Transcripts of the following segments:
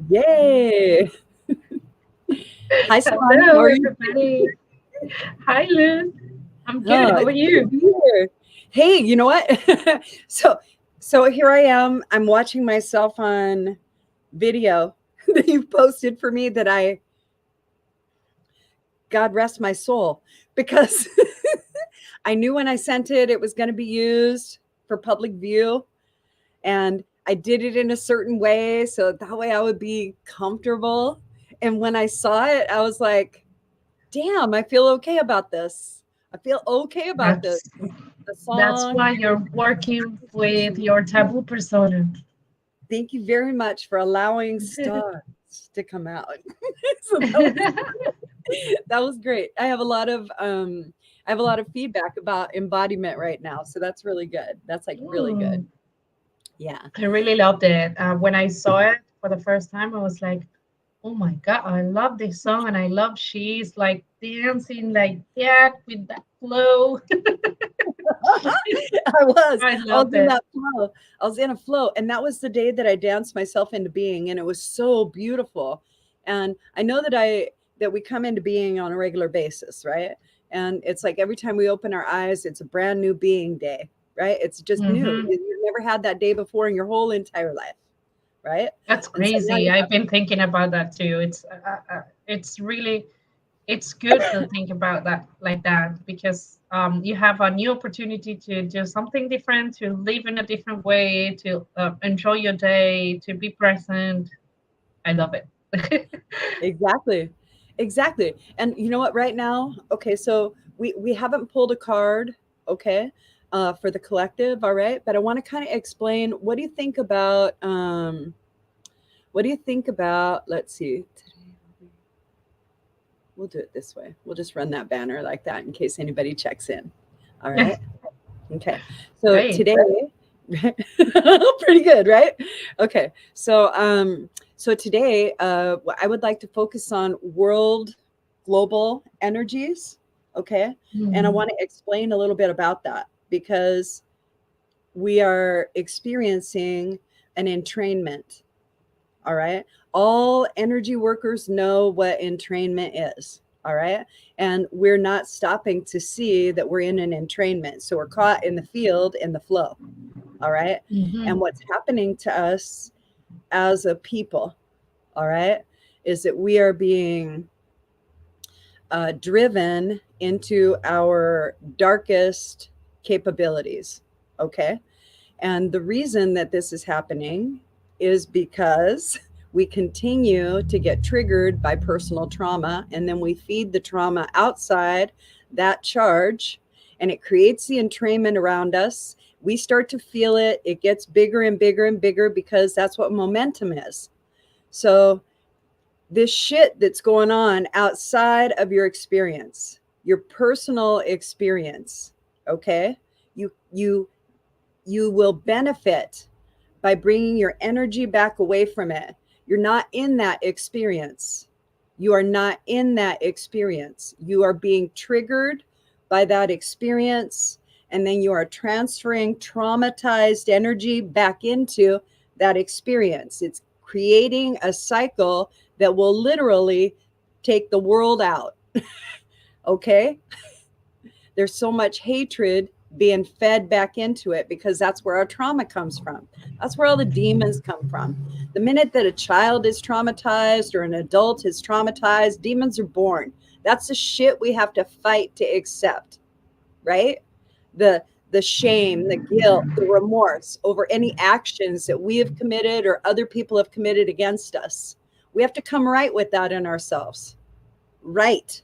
Yay. Hi, Swan. How Hello, are you? everybody. Hi, Luz. I'm good. How It's are good to you? be here. Hey, you know what? so so here I am. I'm watching myself on video that you posted for me that I God rest my soul because I knew when I sent it it was going to be used for public view, and I did it in a certain way so that way I would be comfortable. And when I saw it, I was like, damn, I feel okay about this. I feel okay about this. That's The that's song. why you're working with your taboo persona. Thank you very much for allowing stars to come out. So that was great. I have a lot of feedback about embodiment right now. So that's really good. That's like really good. Ooh, Yeah. I really loved it. When I saw it for the first time, I was like, "Oh my God, I love this song, and I love she's like dancing like that with that flow." I was. I I was loved in it. that flow. I was in a flow. And that was the day that I danced myself into being. And it was so beautiful. And I know that we come into being on a regular basis, right? And it's like every time we open our eyes, it's a brand new being day, right? It's just new. Hmm. You've never had that day before in your whole entire life, right? That's And so now crazy. you I've been thinking about that too. It's really it's good to think about that like that because you have a new opportunity to do something different, to live in a different way, to enjoy your day, to be present. I love it. exactly. Exactly. And you know what, right now, okay, so we haven't pulled a card, okay, for the collective, all right? But I want to kind of explain what do you think about, let's see. We'll do it this way. We'll just run that banner like that in case anybody checks in. All right? Okay. So Great. today, pretty good, right? Okay. So today, I would like to focus on world global energies. Okay. And I Mhm. want to explain a little bit about that because we are experiencing an entrainment. All right. All energy workers know what entrainment is. All right. And we're not stopping to see that we're in an entrainment. So we're caught in the field in the flow. All right. And Mhm. what's happening to us as a people, all right, is that we are being driven into our darkest capabilities. Okay. And the reason that this is happening is because we continue to get triggered by personal trauma, and then we feed the trauma outside that charge, and it creates the entrainment around us. We start to feel it. It gets bigger and bigger and bigger because that's what momentum is. So, this shit that's going on outside of your experience, your personal experience, okay? You you will benefit by bringing your energy back away from it. You're not in that experience. You are not in that experience. You are being triggered by that experience, and then you are transferring traumatized energy back into that experience. It's creating a cycle that will literally take the world out. Okay? There's so much hatred being fed back into it because that's where our trauma comes from. That's where all the demons come from. The minute that a child is traumatized or an adult is traumatized, demons are born. That's the shit we have to fight to accept, right? The the shame, the guilt, the remorse over any actions that we have committed or other people have committed against us. We have to come right with that in ourselves. Right.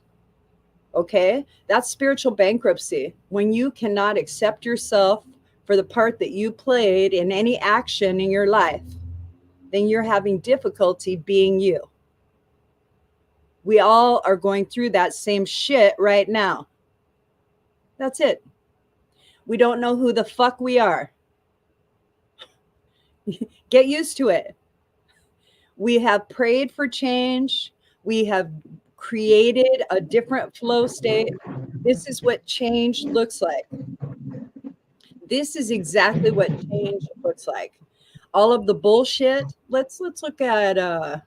Okay. That's spiritual bankruptcy. When you cannot accept yourself for the part that you played in any action in your life, then you're having difficulty being you. We all are going through that same shit right now. That's it. We don't know who the fuck we are. Get used to it. We have prayed for change. We have created a different flow state. This is what change looks like. This is exactly what change looks like. all of the bullshit. Let's look at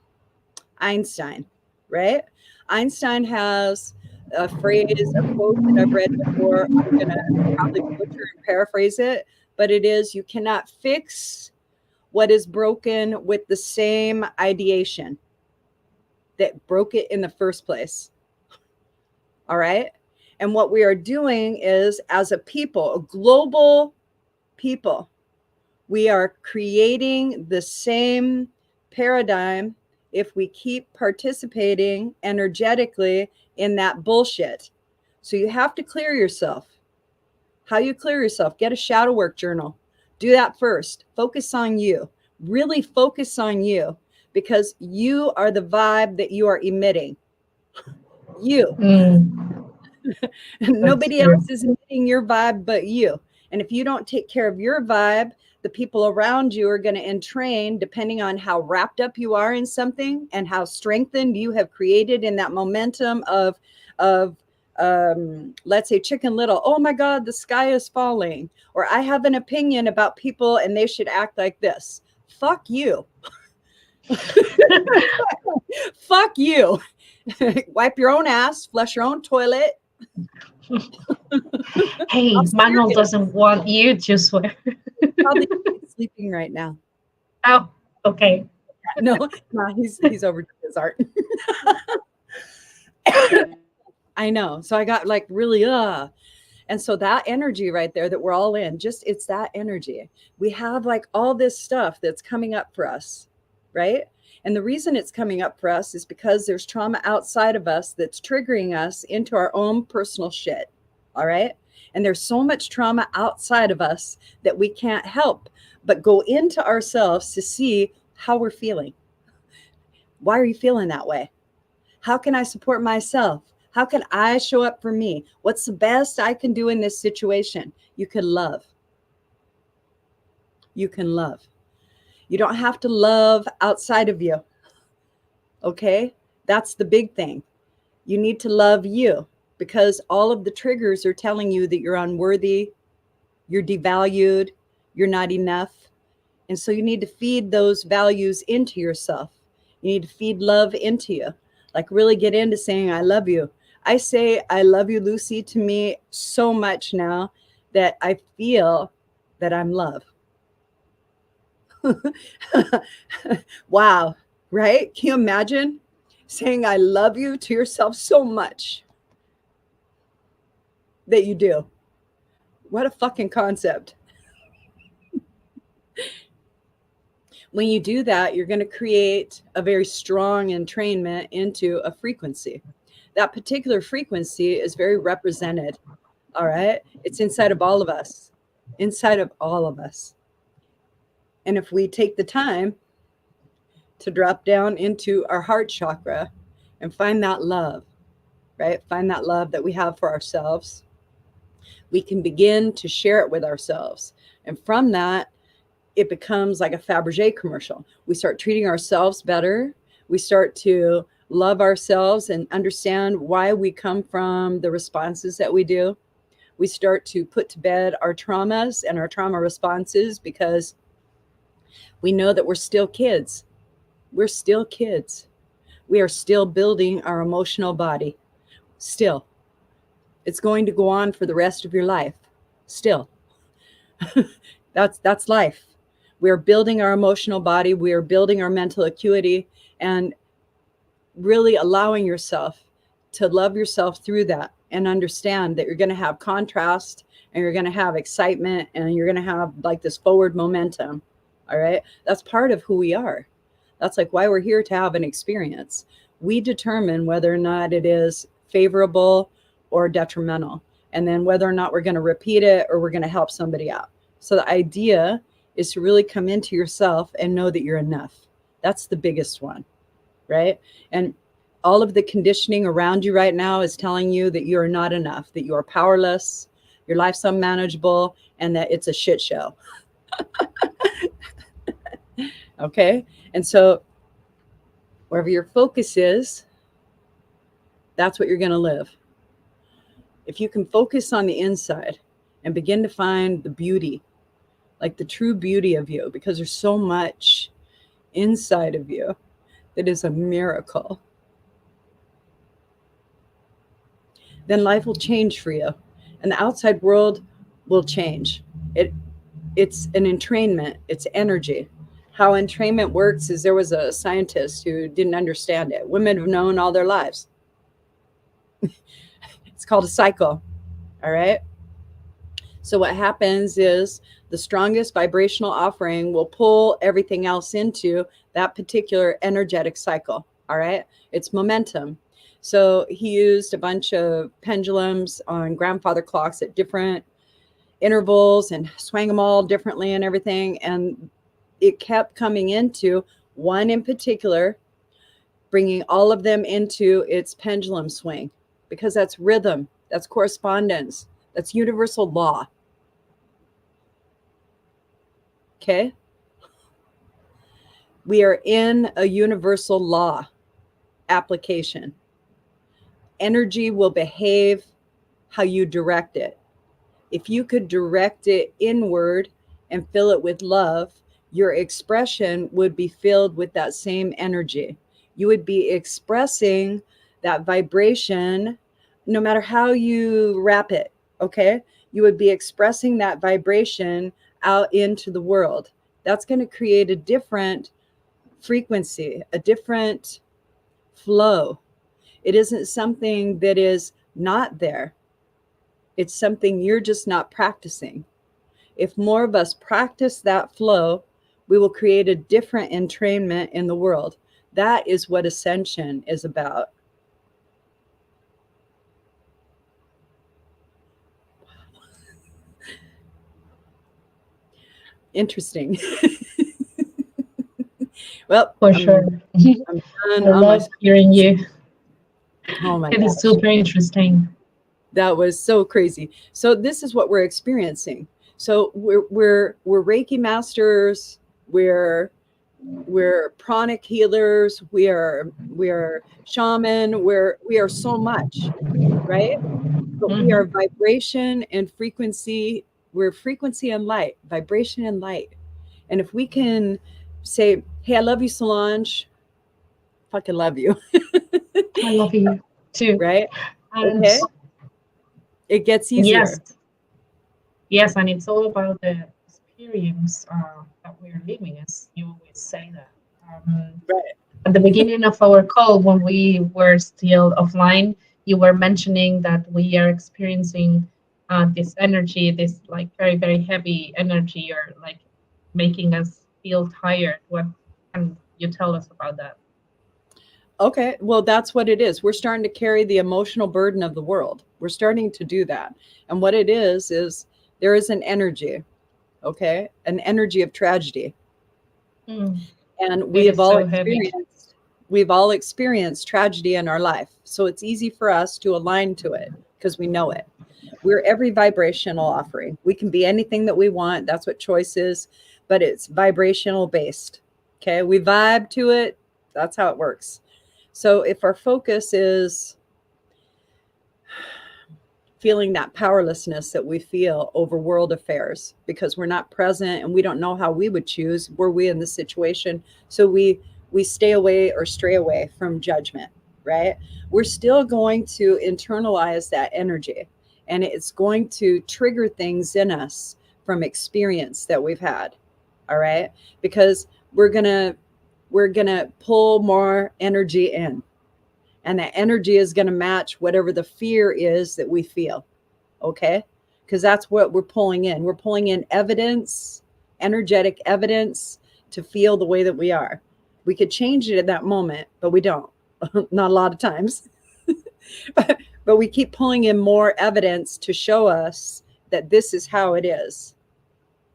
Einstein, right? Einstein has a phrase, a quote that I've read before. I'm going to probably butcher and paraphrase it, but it is, you cannot fix what is broken with the same ideation that broke it in the first place. All right. And what we are doing is, as a people, a global people, we are creating the same paradigm if we keep participating energetically in that bullshit. So you have to clear yourself. How you clear yourself? Get a shadow work journal. Do that first. Focus on you. Really focus on you, because you are the vibe that you are emitting. You. Mm, that's Nobody true. else is emitting your vibe but you. And if you don't take care of your vibe, the people around you are going to entrain, depending on how wrapped up you are in something and how strengthened you have created in that momentum of let's say Chicken Little. Oh my God, the sky is falling. Or I have an opinion about people and they should act like this. Fuck you. Fuck you. Wipe your own ass, flush your own toilet. I'm Hey, Manuel serious. doesn't want you to swear. Probably sleeping right now. Oh, okay. No, no, he's over to his art. I know. So I got like really and so that energy right there that we're all in, just it's that energy. We have like all this stuff that's coming up for us, right? And the reason it's coming up for us is because there's trauma outside of us that's triggering us into our own personal shit. All right. And there's so much trauma outside of us that we can't help but go into ourselves to see how we're feeling. Why are you feeling that way? How can I support myself? How can I show up for me? What's the best I can do in this situation? You can love. You can love. You don't have to love outside of you. Okay? That's the big thing. You need to love you, because all of the triggers are telling you that you're unworthy, you're devalued, you're not enough. And so you need to feed those values into yourself. You need to feed love into you. Like really get into saying, I love you. I say, I love you, Lucy, to me so much now that I feel that I'm love. Wow. Right? Can you imagine saying, I love you to yourself so much that you do? What a fucking concept. When you do that, you're going to create a very strong entrainment into a frequency. That particular frequency is very represented. All right. It's inside of all of us, inside of all of us. And if we take the time to drop down into our heart chakra and find that love, right? Find that love that we have for ourselves, we can begin to share it with ourselves. And from that, it becomes like a Fabergé commercial. We start treating ourselves better. We start to love ourselves and understand why we come from the responses that we do. We start to put to bed our traumas and our trauma responses, because we know that we're still kids. We're still kids. We are still building our emotional body. Still. It's going to go on for the rest of your life. Still. That's life. We're building our emotional body. We are building our mental acuity, and really allowing yourself to love yourself through that and understand that you're going to have contrast and you're going to have excitement and you're going to have like this forward momentum. All right. That's part of who we are. That's like why we're here, to have an experience. We determine whether or not it is favorable or detrimental, and then whether or not we're going to repeat it or we're going to help somebody out. So the idea is to really come into yourself and know that you're enough. That's the biggest one, right? And all of the conditioning around you right now is telling you that you are not enough, that you are powerless, your life's unmanageable, and that it's a shit show. Okay? And so wherever your focus is, that's what you're going to live. If you can focus on the inside and begin to find the beauty like the true beauty of you, because there's so much inside of you that is a miracle, then life will change for you and the outside world will change. It's an entrainment, it's energy. How entrainment works is there was a scientist who didn't understand it. Women have known all their lives. It's called a cycle. All right. So what happens is the strongest vibrational offering will pull everything else into that particular energetic cycle. All right. It's momentum. So he used a bunch of pendulums on grandfather clocks at different intervals and swang them all differently and everything. And it kept coming into one in particular, bringing all of them into its pendulum swing, because that's rhythm, that's correspondence, that's universal law. Okay? We are in a universal law application. Energy will behave how you direct it. If you could direct it inward and fill it with love, your expression would be filled with that same energy. You would be expressing that vibration no matter how you wrap it, okay? You would be expressing that vibration out into the world. That's going to create a different frequency, a different flow. It isn't something that is not there. It's something you're just not practicing. If more of us practice that flow, we will create a different entrainment in the world. That is what ascension is about. Interesting. Well, For sure. I'm I done on my. love hearing you. Oh my It is gosh. super interesting. That was so crazy. So this is what we're experiencing. So we're Reiki masters, we're pranic healers, we're shaman, we are so much, right? But we are Mhm. vibration and frequency. We're frequency and light, vibration and light. And if we can say, hey, I love you, Solange, fucking love you, I love you too. right? And Okay. It gets yes, easier. yes, and it's all about the experience that we're living, as you always say that. Right. At the beginning of our call, when we were still offline, you were mentioning that we are experiencing this energy, this like very, very heavy energy, or like making us feel tired. What can you tell us about that? Okay, well, that's what it is. We're starting to carry the emotional burden of the world. We're starting to do that. And what it is there is an energy, okay? An energy of tragedy. Mm, And it is so heavy. we've all experienced tragedy in our life. So it's easy for us to align to it because we know it. We're every vibrational offering. We can be anything that we want. That's what choice is, but it's vibrational based. Okay, we vibe to it. That's how it works. So if our focus is feeling that powerlessness that we feel over world affairs because we're not present and we don't know how we would choose, were we in this situation? So we stay away or stray away from judgment, right? We're still going to internalize that energy, and it's going to trigger things in us from experience that we've had. All right, because we're gonna pull more energy in, and that energy is going to match whatever the fear is that we feel. Okay, because that's what we're pulling in. We're pulling in evidence, energetic evidence, to feel the way that we are. We could change it at that moment, but we don't. Not a lot of times. But we keep pulling in more evidence to show us that this is how it is,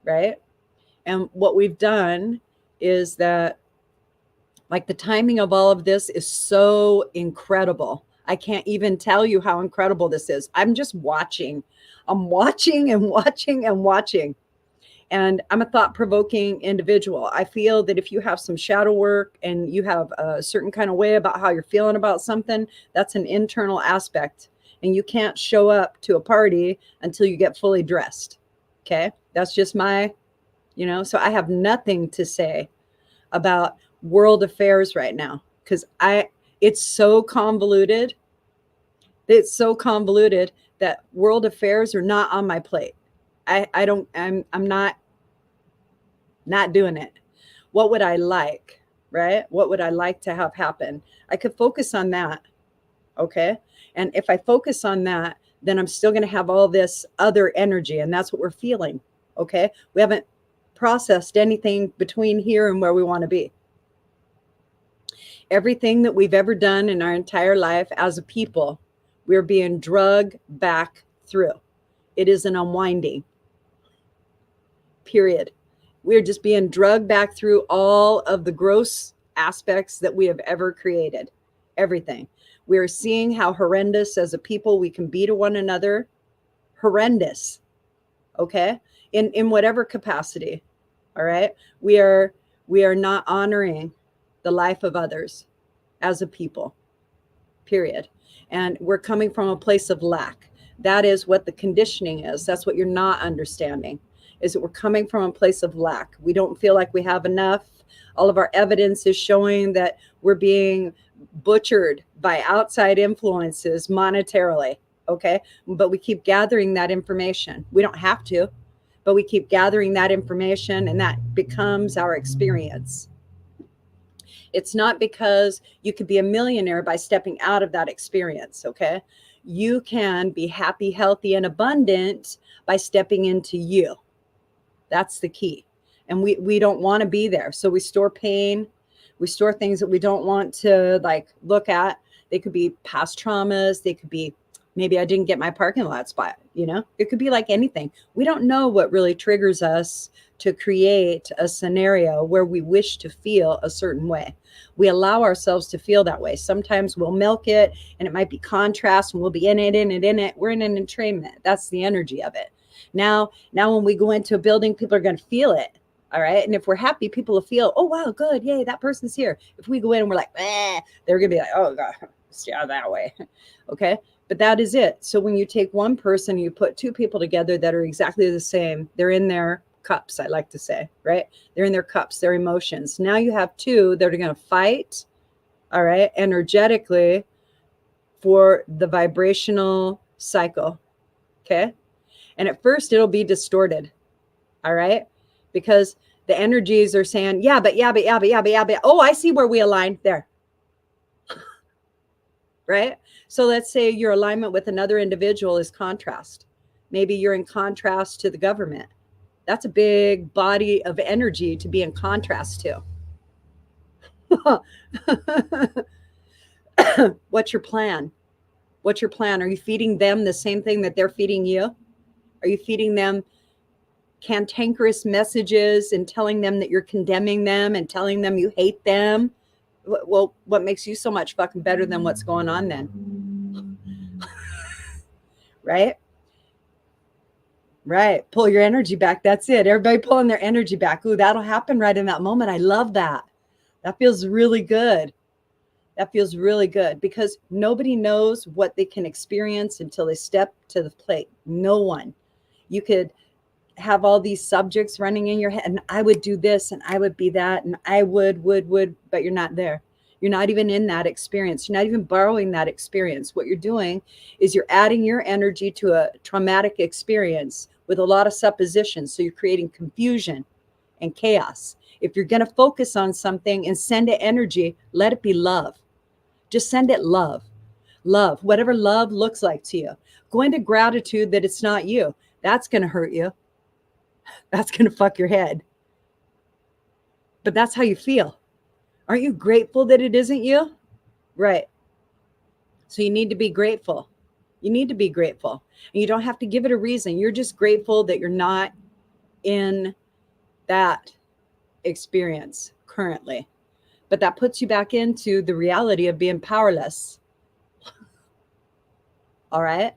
right? And what we've done is that, like, the timing of all of this is so incredible. I can't even tell you how incredible this is. I'm just watching. I'm watching and watching and watching. And I'm a thought provoking individual. I feel that if you have some shadow work and you have a certain kind of way about how you're feeling about something, that's an internal aspect. And you can't show up to a party until you get fully dressed. Okay. That's just my So I have nothing to say about world affairs right now because it's so convoluted. It's so convoluted that world affairs are not on my plate. I don't I'm not doing it. What would I like, right? What would I like to have happen? I could focus on that, okay? And if I focus on that, then I'm still going to have all this other energy, and that's what we're feeling, okay? We haven't processed anything between here and where we want to be. Everything that we've ever done in our entire life as a people, we're being drugged back through. It is an unwinding, period. We're just being drugged back through all of the gross aspects that we have ever created. Everything. We're seeing how horrendous as a people we can be to one another. Horrendous. Okay? In whatever capacity. All right? We are not honoring the life of others as a people. Period. And we're coming from a place of lack. That is what the conditioning is. That's what you're not understanding, is that we're coming from a place of lack. We don't feel like we have enough. All of our evidence is showing that we're being butchered by outside influences monetarily. Okay. But we keep gathering that information. We don't have to, but we keep gathering that information, and that becomes our experience. It's not because you could be a millionaire by stepping out of that experience, okay? You can be happy, healthy, and abundant by stepping into you. That's the key. And we don't want to be there. So we store pain. We store things that we don't want to look at. They could be past traumas. They could be, maybe I didn't get my parking lot spot, It could be like anything. We don't know what really triggers us to create a scenario where we wish to feel a certain way. We allow ourselves to feel that way. Sometimes we'll milk it, and it might be contrast, and we'll be in it. We're in an entrainment. That's the energy of it. Now when we go into a building, people are going to feel it. All right. And if we're happy, people will feel, oh, wow, good. Yay, that person's here. If we go in and we're like, they're going to be like, oh, God, stay out that way. Okay. But that is it. So when you take one person, you put two people together that are exactly the same, they're in their cups, I like to say, right? They're in their cups, their emotions. Now you have two that are going to fight, all right, energetically for the vibrational cycle. Okay. And at first it'll be distorted. All right. Because the energies are saying, yeah, but. Oh, I see where we align there. Right? So let's say your alignment with another individual is contrast. Maybe you're in contrast to the government. That's a big body of energy to be in contrast to. What's your plan? What's your plan? Are you feeding them the same thing that they're feeding you? Are you feeding them cantankerous messages and telling them that you're condemning them and telling them you hate them? Well, what makes you so much fucking better than what's going on then? Right? Right. Pull your energy back. That's it. Everybody pulling their energy back. Ooh, that'll happen right in that moment. I love that. That feels really good. That feels really good because nobody knows what they can experience until they step to the plate. No one. You could have all these subjects running in your head, and I would do this and I would be that and I would, but you're not there. You're not even in that experience. You're not even borrowing that experience. What you're doing is you're adding your energy to a traumatic experience with a lot of suppositions. So you're creating confusion and chaos. If you're going to focus on something and send it energy, let it be love. Just send it love. Love, whatever love looks like to you. Go into gratitude that it's not you. That's going to hurt you. That's going to fuck your head. But that's how you feel. Aren't you grateful that it isn't you? Right. So you need to be grateful. You need to be grateful. And you don't have to give it a reason. You're just grateful that you're not in that experience currently. But that puts you back into the reality of being powerless. All right.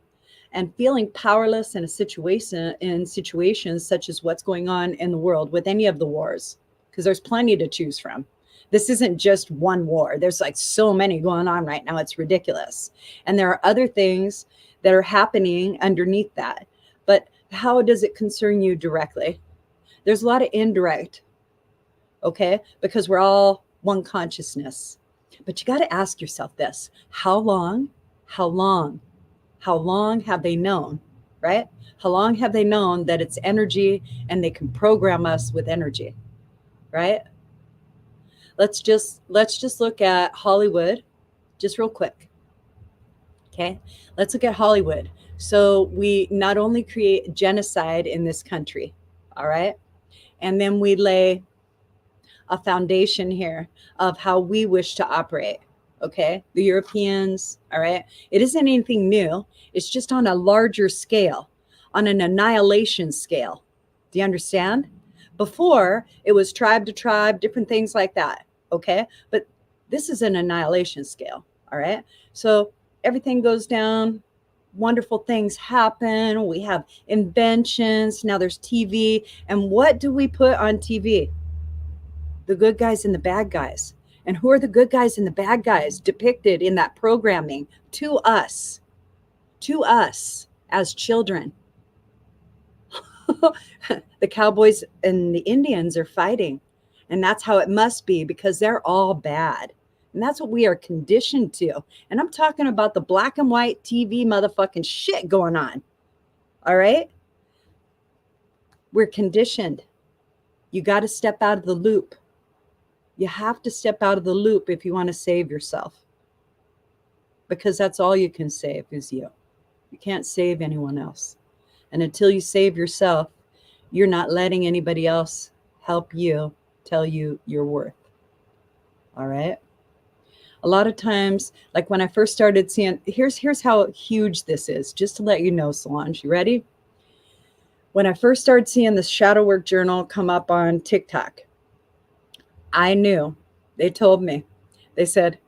And feeling powerless in a situation, in situations such as what's going on in the world with any of the wars, because there's plenty to choose from. This isn't just one war. There's like so many going on right now. It's ridiculous. And there are other things that are happening underneath that. But how does it concern you directly? There's a lot of indirect, okay? Because we're all one consciousness. But you got to ask yourself this: how long, how long, how long have they known, right? How long have they known that it's energy and they can program us with energy, right? Let's just look at Hollywood just real quick. Okay? Let's look at Hollywood. So we not only create genocide in this country, all right? And then we lay a foundation here of how we wish to operate. Okay, the Europeans, all right, it isn't anything new, it's just on a larger scale, on an annihilation scale. Do you understand? Before it was tribe to tribe, different things like that. Okay, but this is an annihilation scale. All right, so everything goes down, wonderful things happen, we have inventions, now there's TV. And what do we put on TV? The good guys and the bad guys. And who are the good guys and the bad guys depicted in that programming to us as children? The cowboys and the Indians are fighting. And that's how it must be, because they're all bad. And that's what we are conditioned to. And I'm talking about the black and white TV motherfucking shit going on. All right? We're conditioned. You got to step out of the loop. You have to step out of the loop if you want to save yourself, because that's all you can save is you. You can't save anyone else. And until you save yourself, you're not letting anybody else help you tell you your worth. All right? A lot of times, like when I first started seeing, here's how huge this is, just to let you know, Solange, you ready? When I first started seeing the shadow work journal come up on TikTok, I knew. They told me. They said,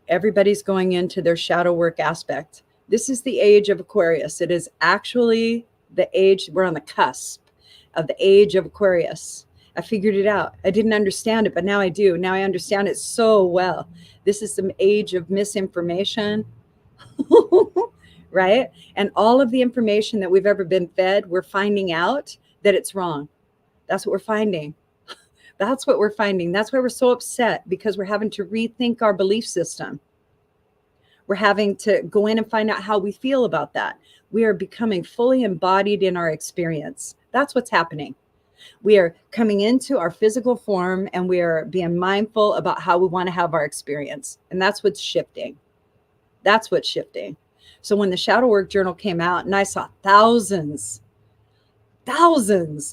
everybody's going into their shadow work aspect. This is the age of Aquarius. It is actually the age, we're on the cusp of the age of Aquarius. I figured it out. I didn't understand it, but now I do. Now I understand it so well. This is the age of misinformation, right? And all of the information that we've ever been fed, we're finding out that it's wrong. That's what we're finding. That's what we're finding. That's why we're so upset, because we're having to rethink our belief system. We're having to go in and find out how we feel about that. We are becoming fully embodied in our experience. That's what's happening. We are coming into our physical form and we are being mindful about how we want to have our experience. And that's what's shifting. That's what's shifting. So when the Shadow Work Journal came out and I saw thousands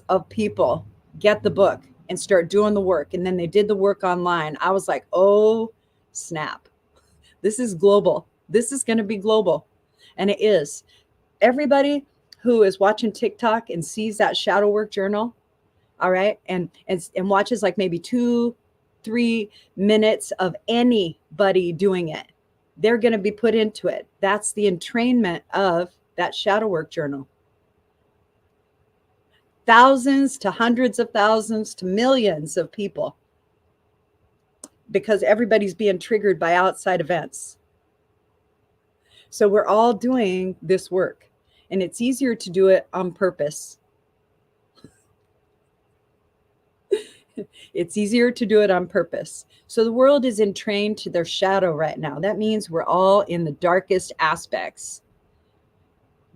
of people get the book and start doing the work, and then they did the work online, I was like, oh, snap. This is global. This is going to be global. And it is. Everybody who is watching TikTok and sees that Shadow Work Journal, all right, and watches like maybe 2-3 minutes of anybody doing it, they're going to be put into it. That's the entrainment of that Shadow Work Journal. Thousands to hundreds of thousands to millions of people, because everybody's being triggered by outside events. So we're all doing this work, and it's easier to do it on purpose. It's easier to do it on purpose. So the world is entrained to their shadow right now. That means we're all in the darkest aspects,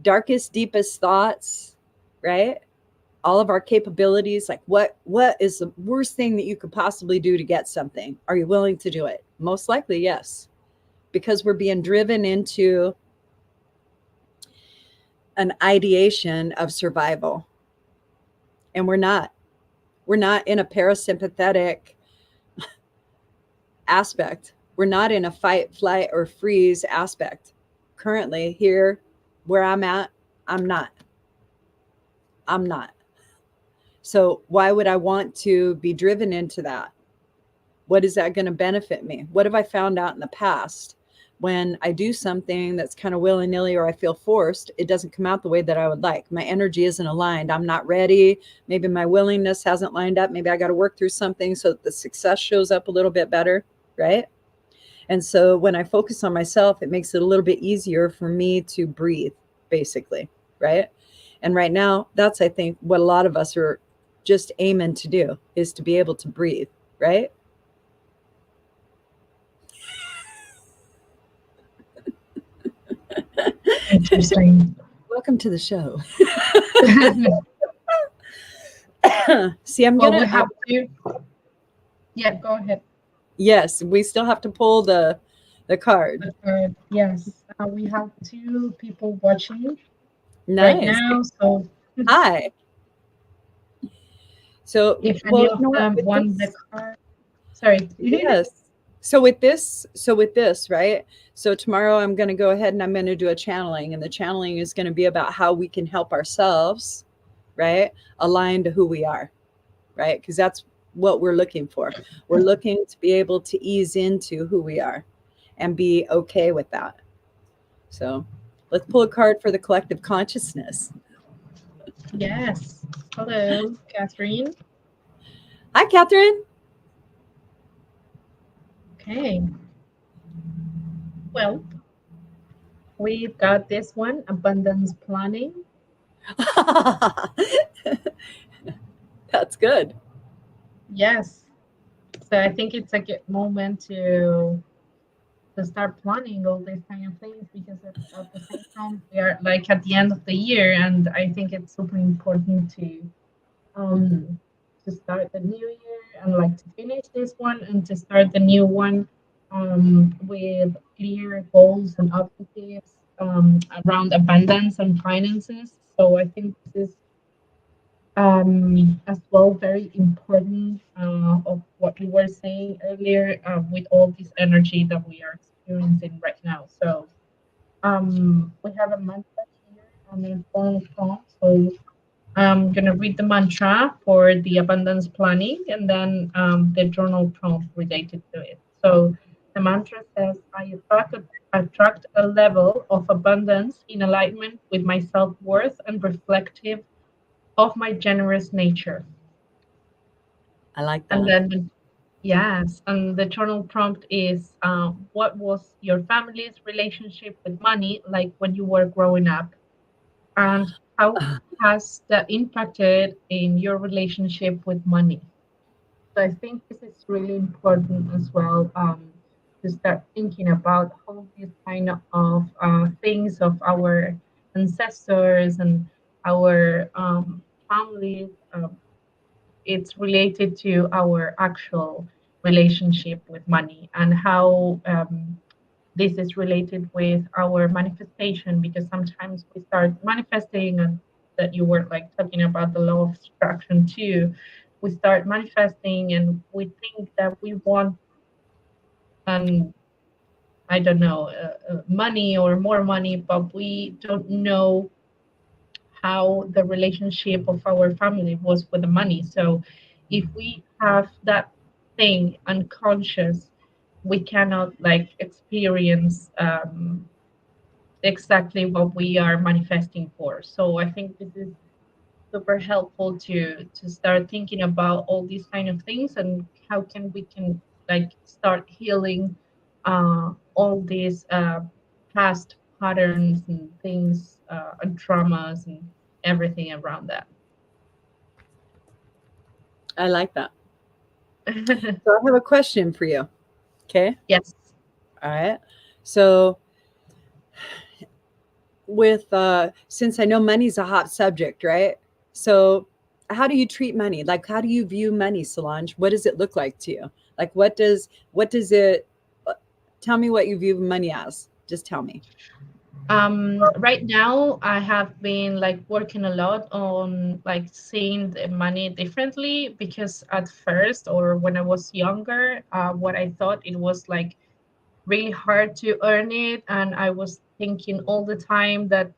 darkest, deepest thoughts, right? All of our capabilities, like what is the worst thing that you could possibly do to get something? Are you willing to do it? Most likely, yes, because we're being driven into an ideation of survival. And we're not in a parasympathetic aspect. We're not in a fight, flight, or freeze aspect. Currently, here where I'm at, I'm not. So why would I want to be driven into that? What is that going to benefit me? What have I found out in the past? When I do something that's kind of willy-nilly or I feel forced, it doesn't come out the way that I would like. My energy isn't aligned. I'm not ready. Maybe my willingness hasn't lined up. Maybe I got to work through something so that the success shows up a little bit better, right? And so when I focus on myself, it makes it a little bit easier for me to breathe, basically, right? And right now, that's, I think, what a lot of us are just aiming to do, is to be able to breathe, right? Interesting. Welcome to the show. See, I'm Well, gonna we have to. Yeah, go ahead. yes, we still have to pull the card. Yes, we have two people watching right Nice. now. So Hi. So, if any well, of you know what? them With want the this, card, sorry. yes. So with this, right? So tomorrow I'm going to go ahead and I'm going to do a channeling, and the channeling is going to be about how we can help ourselves, right? Align to who we are, right? Because that's what we're looking for. We're looking to be able to ease into who we are and be okay with that. So, let's pull a card for the collective consciousness. Yes. Hello, Catherine. Hi, Catherine. Okay. Well, we've got this one, abundance planning. That's good. Yes. So I think it's a good moment to start planning all these kind of things because at the same time we are like at the end of the year, and I think it's super important um to start the new year and like to finish this one and to start the new one with clear goals and objectives around abundance and finances. So I think this is as well very important of what you were saying earlier with all this energy that we are experiencing right now. So we have a mantra here and a form prompt. So I'm going to read the mantra for the abundance planning and then the journal prompt related to it. So the mantra says, attract a level of abundance in alignment with my self worth and reflective of my generous nature. I like And that. then, yes, and the journal prompt is what was your family's relationship with money like when you were growing up? And how has that impacted in your relationship with money? So I think this is really important as well to start thinking about all these kind of things of our ancestors and our families. It's related to our actual relationship with money and how this is related with our manifestation because sometimes we start manifesting and that you were like talking about the law of attraction too. We start manifesting and we think that we want um I don't know money or more money, but we don't know how the relationship of our family was with the money. So if we have that thing unconscious, we cannot like experience exactly what we are manifesting for. So I think this is super helpful to start thinking about all these kind of things and how can we can like start healing all these past patterns and things and traumas and everything around that. I like that. So I have a question for you. Okay. Yes. All right. So with since I know money's a hot subject, right? So how do you treat money? Like how do you view money, Solange? What does it look like to you? Like what does it tell me what you view money as? Just tell me. Right now I have been like working a lot on like seeing the money differently because at first or when I was younger, what I thought it was like really hard to earn it. And I was thinking all the time that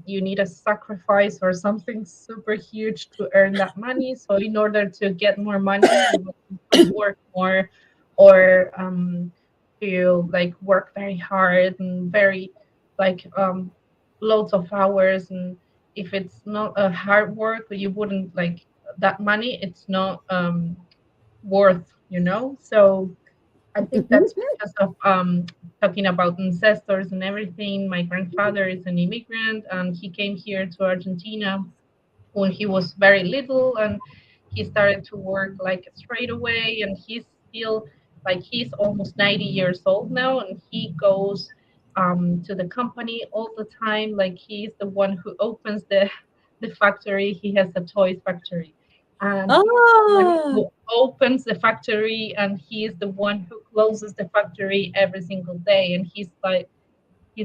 you need a sacrifice or something super huge to earn that money. So in order to get more money, you will need to work more or to like work very hard and very like loads of hours. And if it's not a hard work, you wouldn't like that money. It's not worth, So I think that's Mhm. because of talking about ancestors and everything. My grandfather is an immigrant and he came here to Argentina when he was very little. And he started to work like straight away, and he's still like he's almost 90 years old now, and he goes to the company all the time. Like he's the one who opens the factory. He has a toys factory, and he's the one Oh, who opens the factory, and he is the one who closes the factory every single day. And he's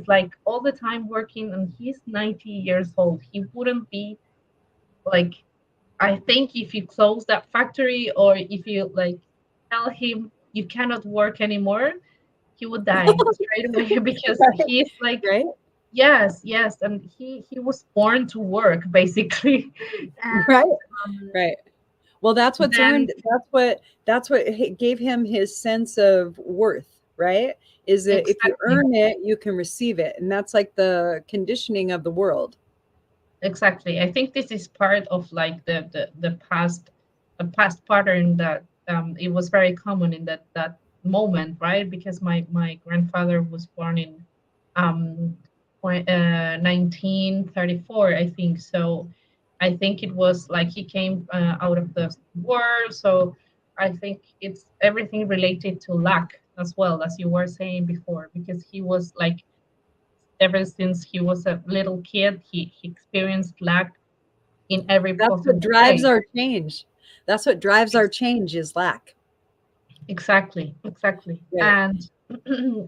like all the time working, and he's 90 years old. He wouldn't be like, I think if you close that factory, or if you like tell him you cannot work anymore, he would die straight away because right, he's like, right, yes, yes, and he was born to work basically. right, And right. Well, that's what's then earned. That's what gave him his sense of worth, right? Is that if you exactly, earn it, you can receive it, and that's like the conditioning of the world. exactly. I think this is part of like the past, a past pattern that it was very common in that moment, right? Because my grandfather was born in 1934, I think. So I think it was like he came out of the war. So I think it's everything related to luck as well, as you were saying before, because he was like, ever since he was a little kid, he experienced luck in every That's what possible drives way. our change. That's what drives our Ex- change is lack. Exactly, exactly. Right. And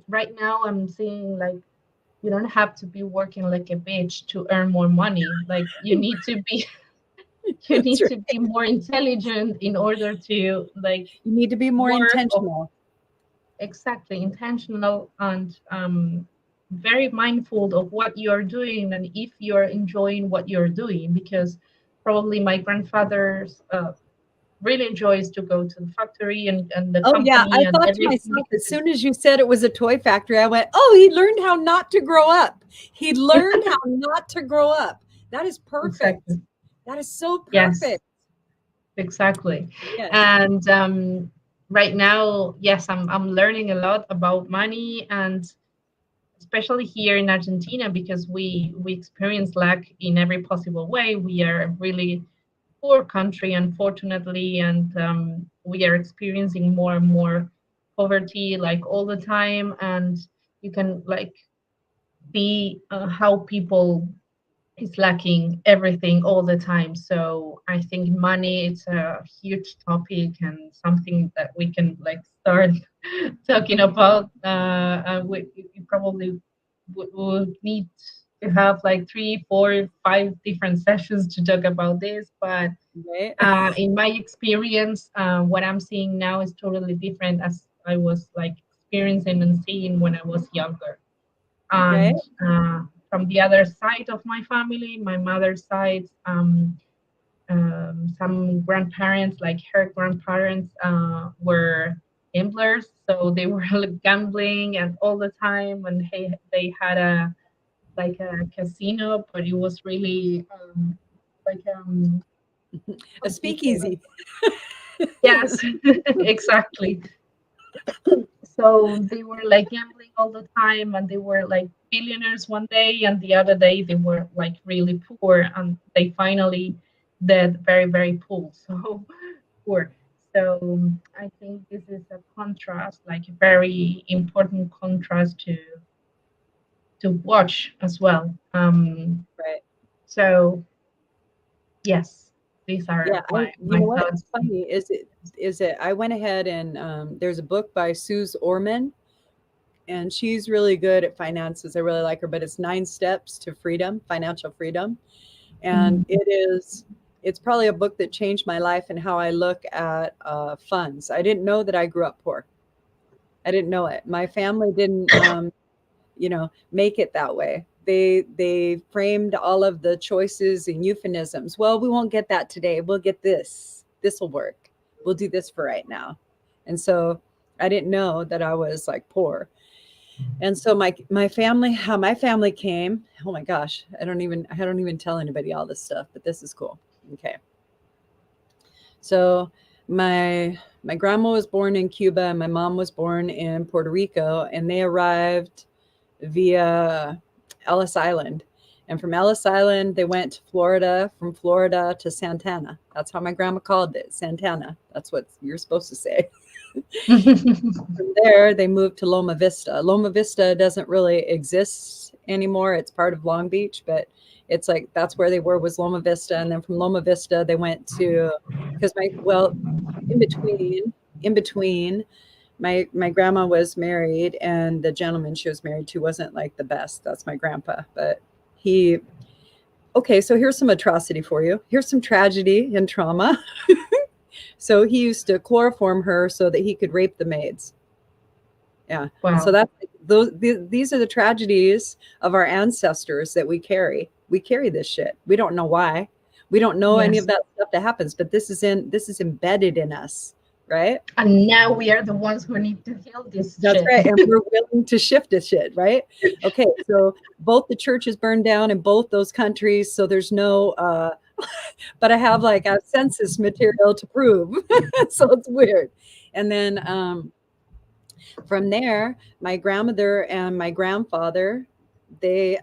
right now I'm seeing like you don't have to be working like a bitch to earn more money. Like you need to be you That's need right. to be more intelligent in order to like You need to be more work of intentional. exactly intentional and very mindful of what you're doing and if you're enjoying what you're doing, because probably my grandfather's really enjoys to go to the factory and the Oh yeah, I company and thought to everything myself because as it's soon as you said it was a toy factory, I went, "Oh, he learned how not to grow up. He learned how not to grow up." That is perfect. exactly, That is so yes, perfect. exactly. Yes. And right now, yes, I'm learning a lot about money, and especially here in Argentina, because we experience lack in every possible way. We are a really poor country, unfortunately, and we are experiencing more and more poverty like all the time. And you can like see how people is lacking everything all the time. So I think money is a huge topic and something that we can like start talking about. You probably would need to have like 3, 4, 5 different sessions to talk about this. But Right. in my experience, what I'm seeing now is totally different as I was like experiencing and seeing when I was younger. Right. And from the other side of my family, my mother's side, some grandparents, like her grandparents, were gamblers, so they were like gambling and all the time, and they had a like a casino, but it was really like A how do you say that? speakeasy. Yes, exactly. So they were like gambling all the time, and they were like billionaires one day, and the other day they were like really poor, and they finally did very, very poor. So poor. So I think this is a contrast, like a very important contrast to watch as well. Right. So yes, these Yeah, are I you my know what's thoughts. funny is it I went ahead and there's a book by Suze Orman, and she's really good at finances. I really like her, but it's 9 Steps to Freedom, Financial Freedom. And Mhm. it's probably a book that changed my life and how I look at funds. I didn't know that I grew up poor. I didn't know it. My family didn't make it that way. They framed all of the choices and euphemisms. Well, we won't get that today. We'll get this. This will work. We'll do this for right now. And so I didn't know that I was like poor. And so my family, how my family came, oh my gosh, I don't even tell anybody all this stuff, but this is cool. Okay. So my grandma was born in Cuba and my mom was born in Puerto Rico, and they arrived via Ellis Island. And from Ellis Island, they went to Florida, from Florida to Santana. That's how my grandma called it, Santana. That's what you're supposed to say. From there, they moved to Loma Vista. Loma Vista doesn't really exist anymore. It's part of Long Beach, but it's like that's where they were, was Loma Vista. And then from Loma Vista, they went to, because in between, my grandma was married, and the gentleman she was married to wasn't like the best. That's my grandpa, but okay, so here's some atrocity for you. Here's some tragedy and trauma. So he used to chloroform her so that he could rape the maids. Yeah. Wow. And so these are the tragedies of our ancestors that we carry. We carry this shit. We don't know why. We don't know any of that stuff that happens, but this is embedded in us, right? And now we are the ones who need to heal this That's shit. right. And we're willing to shift this shit, right? Okay. So both the churches burned down in both those countries. So there's no, but I have like a census material to prove. So it's weird. And then from there, my grandmother and my grandfather, they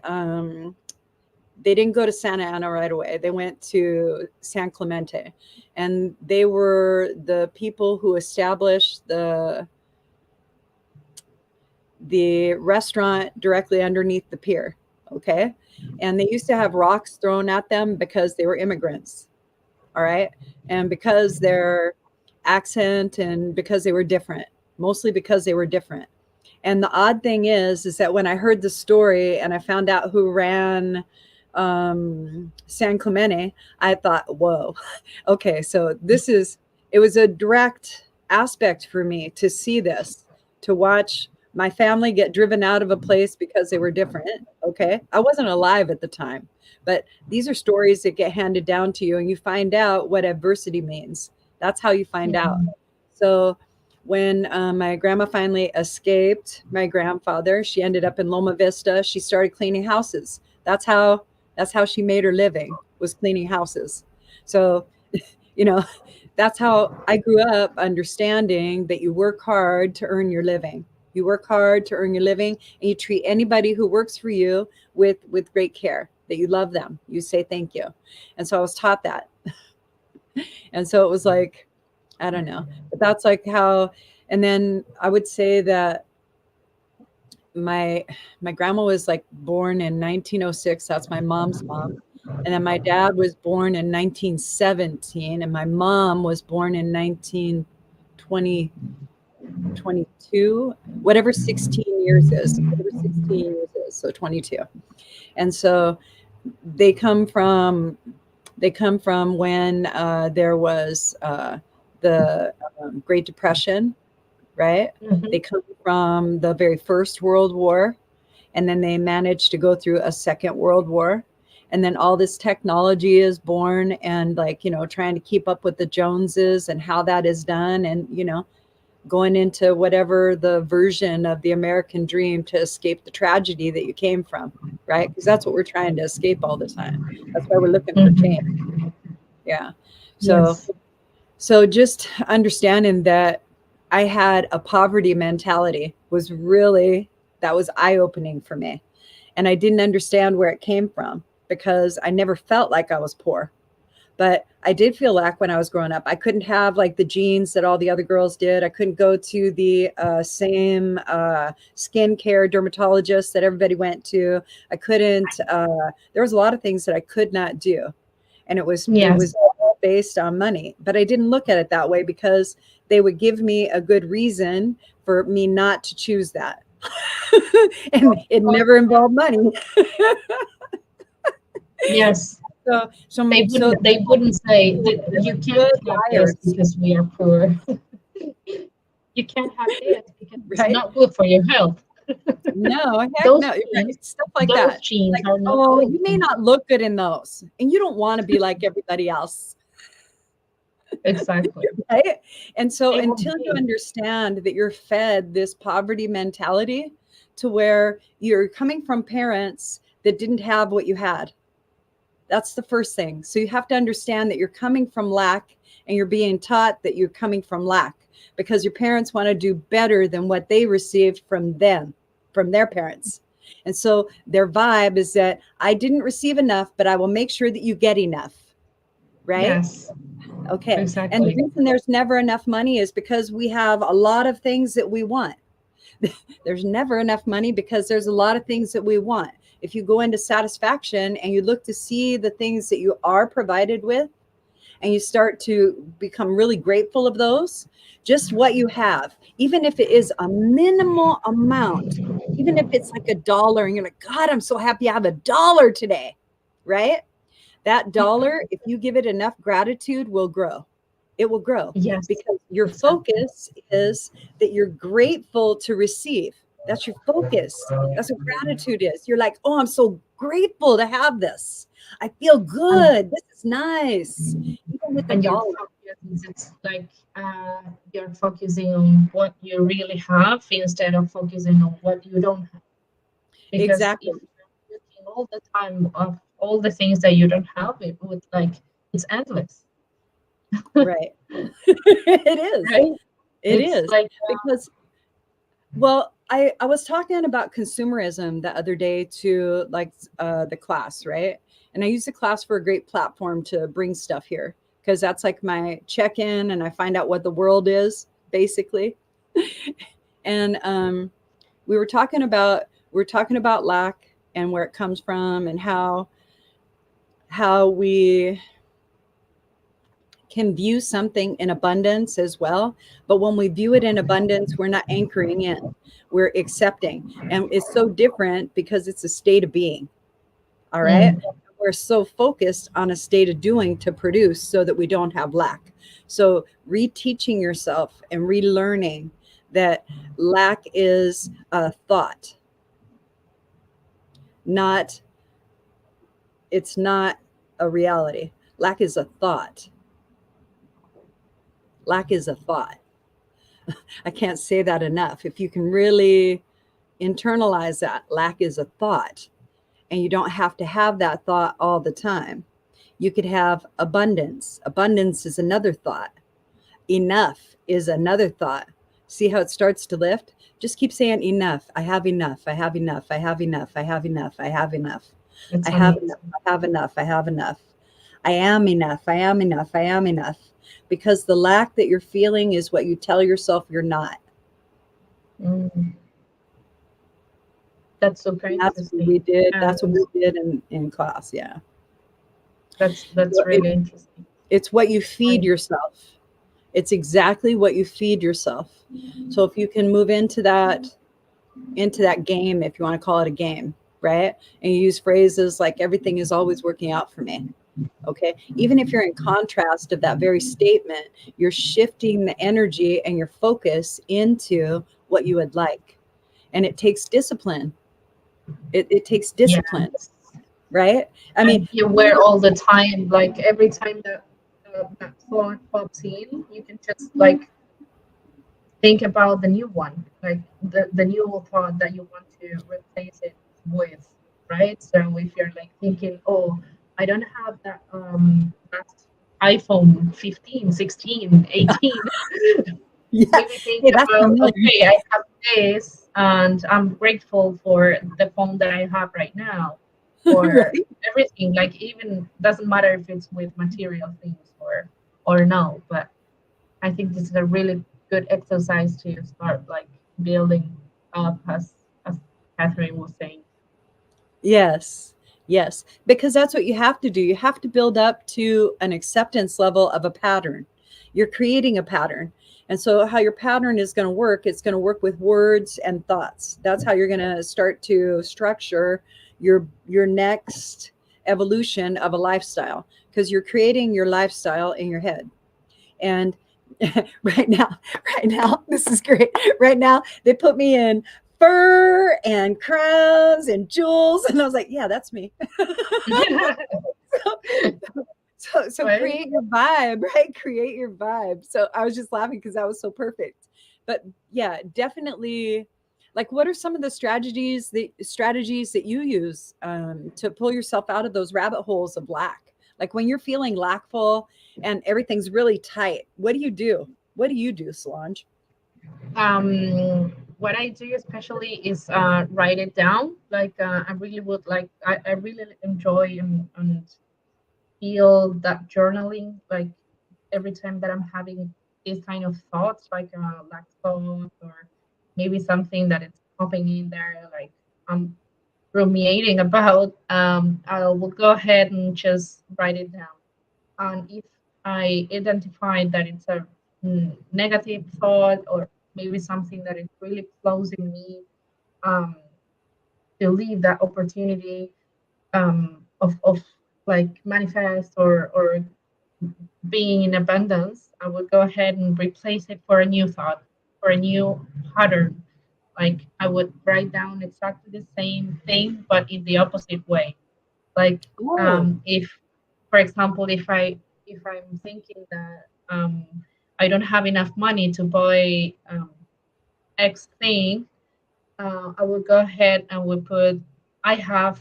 didn't go to Santa Ana right away. They went to San Clemente, and they were the people who established the restaurant directly underneath the pier. Okay. And they used to have rocks thrown at them because they were immigrants. All right. And because their accent, and because they were different, mostly because they were different. And the odd thing is that when I heard the story and I found out who ran San Clemente, I thought, whoa, okay, so it was a direct aspect for me to see this, to watch my family get driven out of a place because they were different. Okay. I wasn't alive at the time, but these are stories that get handed down to you, and you find out what adversity means. That's how you find out. So when my grandma finally escaped my grandfather, she ended up in Loma Vista. She started cleaning houses. That's how she made her living, was cleaning houses. So, that's how I grew up, understanding that you work hard to earn your living. You work hard to earn your living, and you treat anybody who works for you with great care, that you love them. You say thank you. And so I was taught that. And so it was like, I don't know, but that's like how, and then I would say that my grandma was like born in 1906. That's my mom's mom. And then my dad was born in 1917, and my mom was born in 1922, whatever 16 years is, so 22. And so they come from when there was the Great Depression, right? Mhm. They come from the very first World War, and then they managed to go through a second World War. And then all this technology is born, and trying to keep up with the Joneses and how that is done, and, going into whatever the version of the American dream to escape the tragedy that you came from, right? Because that's what we're trying to escape all the time. That's why we're looking for change. Yeah. So just understanding that I had a poverty mentality was eye-opening for me. And I didn't understand where it came from, because I never felt like I was poor. But I did feel lack when I was growing up. I couldn't have like the jeans that all the other girls did. I couldn't go to the same skincare dermatologist that everybody went to. I couldn't. There was a lot of things that I could not do, and it was all based on money. But I didn't look at it that way, because they would give me a good reason for me not to choose that, and it never involved money. Yes. So they wouldn't say that you can't have this because we are poor. You can't have this because it's not good for your health. No, heck Those no. jeans, Stuff like those that. jeans Like, are not good. you may not look good in those, and you don't want to be like everybody else. Exactly. Right? And so They will until you be. understand that you're fed this poverty mentality, to where you're coming from parents that didn't have what you had. That's the first thing. So you have to understand that you're coming from lack, and you're being taught that you're coming from lack because your parents want to do better than what they received from them, from their parents. And so their vibe is that I didn't receive enough, but I will make sure that you get enough. Right? Yes, Okay. And the exactly. reason there's never enough money is because we have a lot of things that we want. There's never enough money because there's a lot of things that we want. If you go into satisfaction and you look to see the things that you are provided with, and you start to become really grateful of those, just what you have, even if it is a minimal amount, even if it's like $1, and you're like, God, I'm so happy I have $1 today, right? That dollar, if you give it enough gratitude, will grow. It will grow Yes, because your exactly. focus is that you're grateful to receive. That's your focus. That's what gratitude is. You're like, oh, I'm so grateful to have this. I feel And good. This is nice. Even with the and your dollar. focus is it's like you're focusing on what you really have instead of focusing on what you don't have. Because Exactly. if you're looking all the time of all the things that you don't have, it would like it's endless, Right. It is. right? It It's is. like Because, well, I was talking about consumerism the other day to like the class, right? And I use the class for a great platform to bring stuff here because that's like my check-in and I find out what the world is basically. And we were talking about lack and where it comes from and how we can view something in abundance as well. But when we view it in abundance, we're not anchoring in, we're accepting. And it's so different because it's a state of being. All right. mm, We're so focused on a state of doing to produce so that we don't have lack. So reteaching yourself and relearning that lack is a thought, not, it's not a reality. Lack is a thought. Lack is a thought. I can't say that enough. If you can really internalize that, lack is a thought, and you don't have to have that thought all the time. You could have abundance. Abundance is another thought. Enough is another thought. See how it starts to lift? Just keep saying enough. I have enough. I have enough. I have enough. I have enough. I have enough. I it's have enough. amazing. I have enough. I have enough. I am enough. I am enough. I am enough. Because the lack that you're feeling is what you tell yourself you're not. Mm, that's super And that's what we interesting, did. That's what and we did in class. Yeah. that's It, really interesting. it's what you feed I, yourself. It's exactly what you feed yourself. So if you can move into that game, if you want to call it a game, right? And you use phrases like everything is always working out for me. Okay. Even if you're in contrast of that very statement, you're shifting the energy and your focus into what you would like. And it takes discipline. It takes yeah, discipline, right? I and mean, you wear all the time. Like every time that that thought pops in, you can just like think about the new one, like the new thought that you want to replace it with, right? So if you're like thinking, oh, I don't have that iPhone 15, 16, 18, yeah, maybe think hey, that's about, familiar. okay, I have this and I'm grateful for the phone that I have right now, or Right? everything. Like even doesn't matter if it's with material things or no, but I think this is a really good exercise to start like building up, as Catherine was saying. Yes. Yes. Because that's what you have to do. You have to build up to an acceptance level of a pattern. You're creating a pattern. And so, how your pattern is going to work, it's going to work with words and thoughts. That's how you're going to start to structure your next evolution of a lifestyle because you're creating your lifestyle in your head. And right now, right now, this is great. Right now, they put me in fur and crowns and jewels, and I was like, yeah, that's me. So Right? create your vibe, right? Create your vibe. So I was just laughing because that was so perfect. But yeah, definitely. Like, what are some of the strategies that you use to pull yourself out of those rabbit holes of lack? Like when you're feeling lackful and everything's really tight, what do you do? What do you do, Solange? um what I do especially is write it down. Like I really would like. I really enjoy and feel that journaling. Like every time that I'm having these kind of thoughts, like thoughts or maybe something that is popping in there, like I'm ruminating about, I will go ahead and just write it down. And if I identify that it's a negative thought or maybe something that is really closing me um, to leave that opportunity of like manifest or being in abundance, I would go ahead and replace it for a new thought, for a new pattern. Like I would write down exactly the same thing, but in the opposite way. Like Oh, if, for example, if I'm thinking that I don't have enough money to buy X thing, I would go ahead and would put I have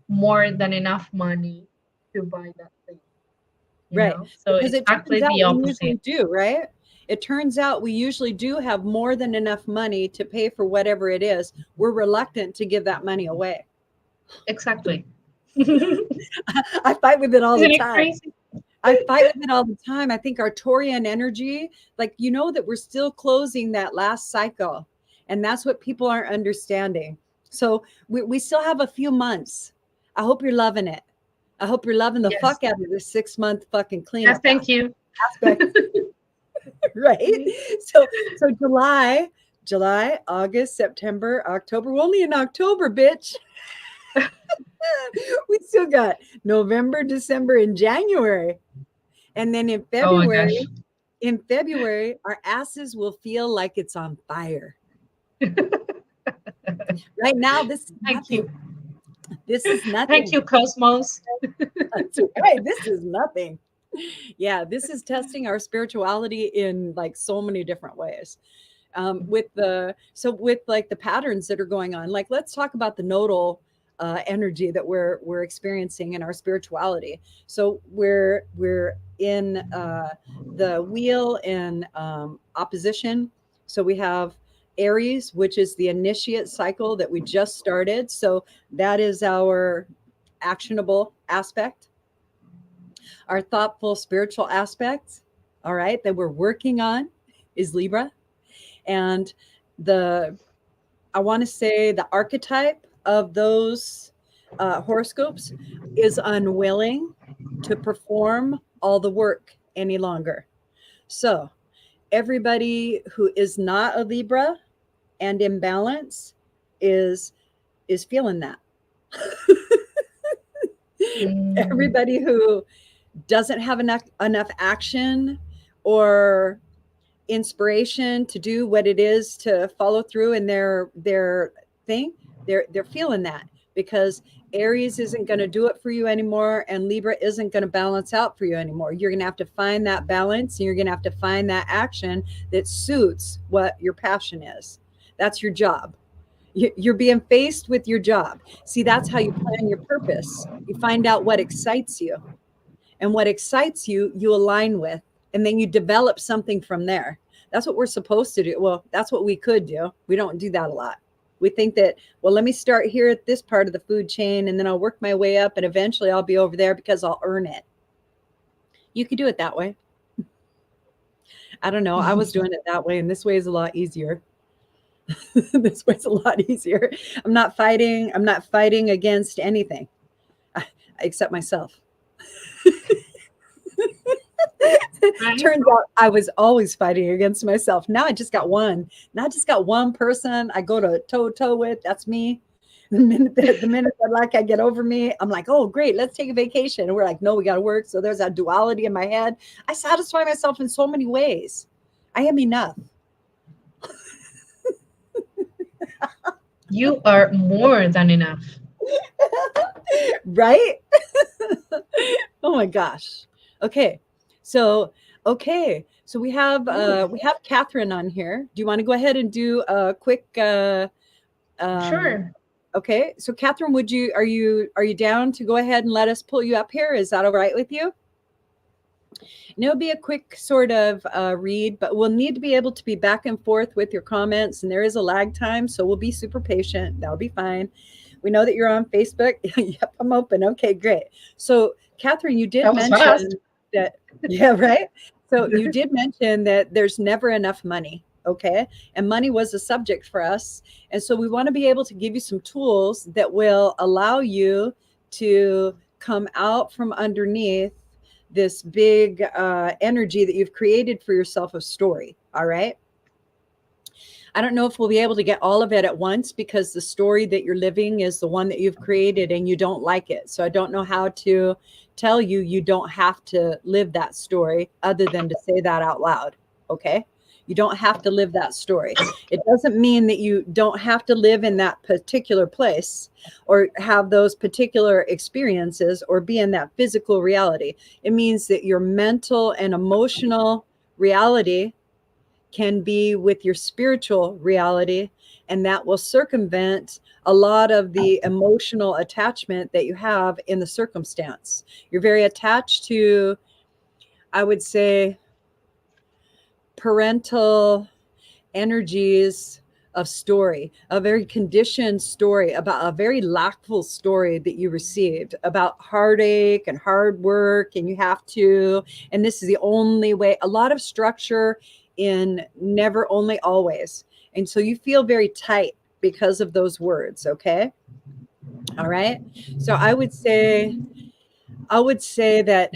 more than enough money to buy that thing. You right. know, so Because it turns exactly out the we usually opposite. do, right? It turns out we usually do have more than enough money to pay for whatever it is. We're reluctant to give that money away. Exactly. Isn't I fight with it all the it time. crazy? I fight with it all the time. I think our Taurian energy, like, that we're still closing that last cycle. And that's what people aren't understanding. So we still have a few months. I hope you're loving it. I hope you're loving the Yes. fuck out of this 6 month fucking Yes. cleanup Thank you. aspect, right? So July, August, September, October. We're only in October, bitch. We still got November, December, and January. And then Oh my gosh. In February, our asses will feel like it's on fire. Right now, this is Thank nothing. you. This is Thank nothing. you, Cosmos. That's right. This is nothing. Yeah, this is testing our spirituality in like so many different ways. With like the patterns that are going on, like let's talk about the nodal energy that we're experiencing in our spirituality. So we're in the wheel in opposition. So we have Aries, which is the initiate cycle that we just started. So that is our actionable aspect, our thoughtful spiritual aspect, all right, that we're working on is Libra. And the I want to say the archetype of those horoscopes is unwilling to perform all the work any longer. So everybody who is not a Libra and in balance is feeling that. Mm, Everybody who doesn't have enough action or inspiration to do what it is to follow through in their thing, they're feeling that because Aries isn't going to do it for you anymore and Libra isn't going to balance out for you anymore. You're going to have to find that balance and you're going to have to find that action that suits what your passion is. That's your job. You're being faced with your job. See, that's how you plan your purpose. You find out what excites you, and what excites you, you align with, and then you develop something from there. That's what we're supposed to do. Well, that's what we could do. We don't do that a lot. We think that, well, let me start here at this part of the food chain and then I'll work my way up and eventually I'll be over there because I'll earn it. You could do it that way. I don't know. I was doing it that way, and this way is a lot easier. This way's a lot easier. I'm not fighting against anything except myself. right? Turns out I was always fighting against myself. Now I just got one. Now I just got one person I go to toe to toe with. That's me. The minute that like I get over me, I'm like, oh great, let's take a vacation. And we're like, no, we got to work. So there's that duality in my head. I satisfy myself in so many ways. I am enough. You are more than enough. Right? Oh my gosh. Okay. So we have Catherine on here. Do you want to go ahead and do a quick um Sure. okay. So Catherine, are you down to go ahead and let us pull you up here? Is that all right with you? And it'll be a quick sort of read, but we'll need to be able to be back and forth with your comments. And there is a lag time, so we'll be super patient. That'll be fine. We know that you're on Facebook. Yep, I'm open. Okay, great. So, Catherine, you did That was mention fast. that, yeah, right? So, you did mention that there's never enough money. Okay. And money was a subject for us. And so, we want to be able to give you some tools that will allow you to come out from underneath this big energy that you've created for yourself of story. All right. I don't know if we'll be able to get all of it at once because the story that you're living is the one that you've created and you don't like it. So I don't know how to tell you you don't have to live that story other than to say that out loud. Okay. You don't have to live that story. It doesn't mean that you don't have to live in that particular place or have those particular experiences or be in that physical reality. It means that your mental and emotional reality can be with your spiritual reality, and that will circumvent a lot of the emotional attachment that you have in the circumstance. You're very attached to, I would say, parental energies of story, a very conditioned story about a very lackful story that you received about heartache and hard work, and you have to, and this is the only way, a lot of structure in never, only, always. And so you feel very tight because of those words. Okay. All right. So I would say that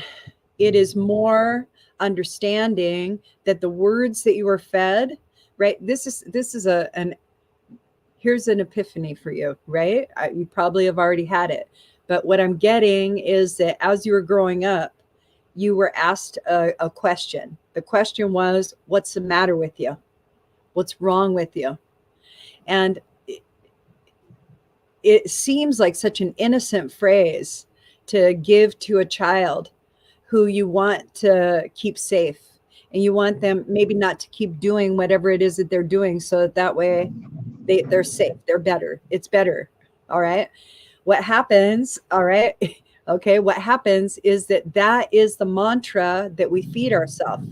it is more understanding that the words that you were fed, right? This is an here's an epiphany for you, right? You probably have already had it. But what I'm getting is that as you were growing up, you were asked a question. The question was, what's the matter with you? What's wrong with you? And it seems like such an innocent phrase to give to a child who you want to keep safe, and you want them maybe not to keep doing whatever it is that they're doing, so that way they're safe, they're better, it's better. All right. What happens, all right, okay, what happens is that is the mantra that we feed ourselves.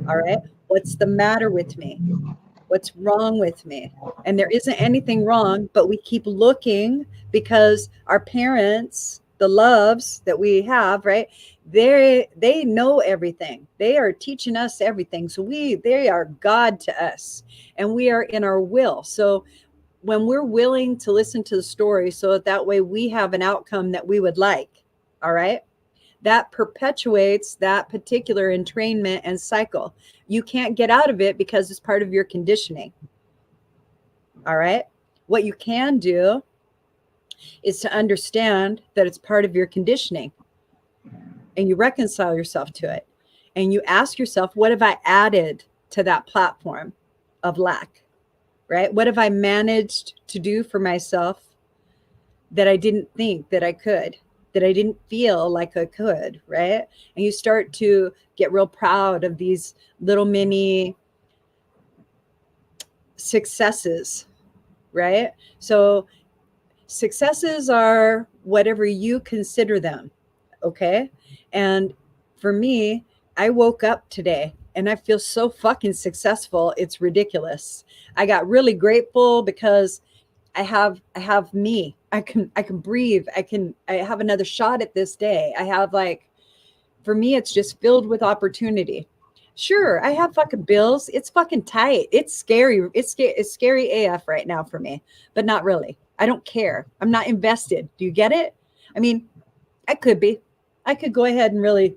All right. What's the matter with me? What's wrong with me? And there isn't anything wrong, but we keep looking because our parents, the loves that we have, right? They know everything. They are teaching us everything. So they are God to us, and we are in our will. So when we're willing to listen to the story so that way we have an outcome that we would like, all right, that perpetuates that particular entrainment and cycle. You can't get out of it because it's part of your conditioning. All right. What you can do is to understand that it's part of your conditioning, and you reconcile yourself to it. And you ask yourself, what have I added to that platform of lack? Right? What have I managed to do for myself that I didn't think that I could, that I didn't feel like I could, right? And you start to get real proud of these little mini successes, right? So successes are whatever you consider them, okay? And for me, I woke up today and I feel so fucking successful. It's ridiculous. I got really grateful because I have me. I can breathe. I have another shot at this day. I have, like, for me it's just filled with opportunity. Sure, I have fucking bills. It's fucking tight. It's scary. It's scary AF right now for me, but not really. I don't care. I'm not invested. Do you get it? I mean, I could be. I could go ahead and really,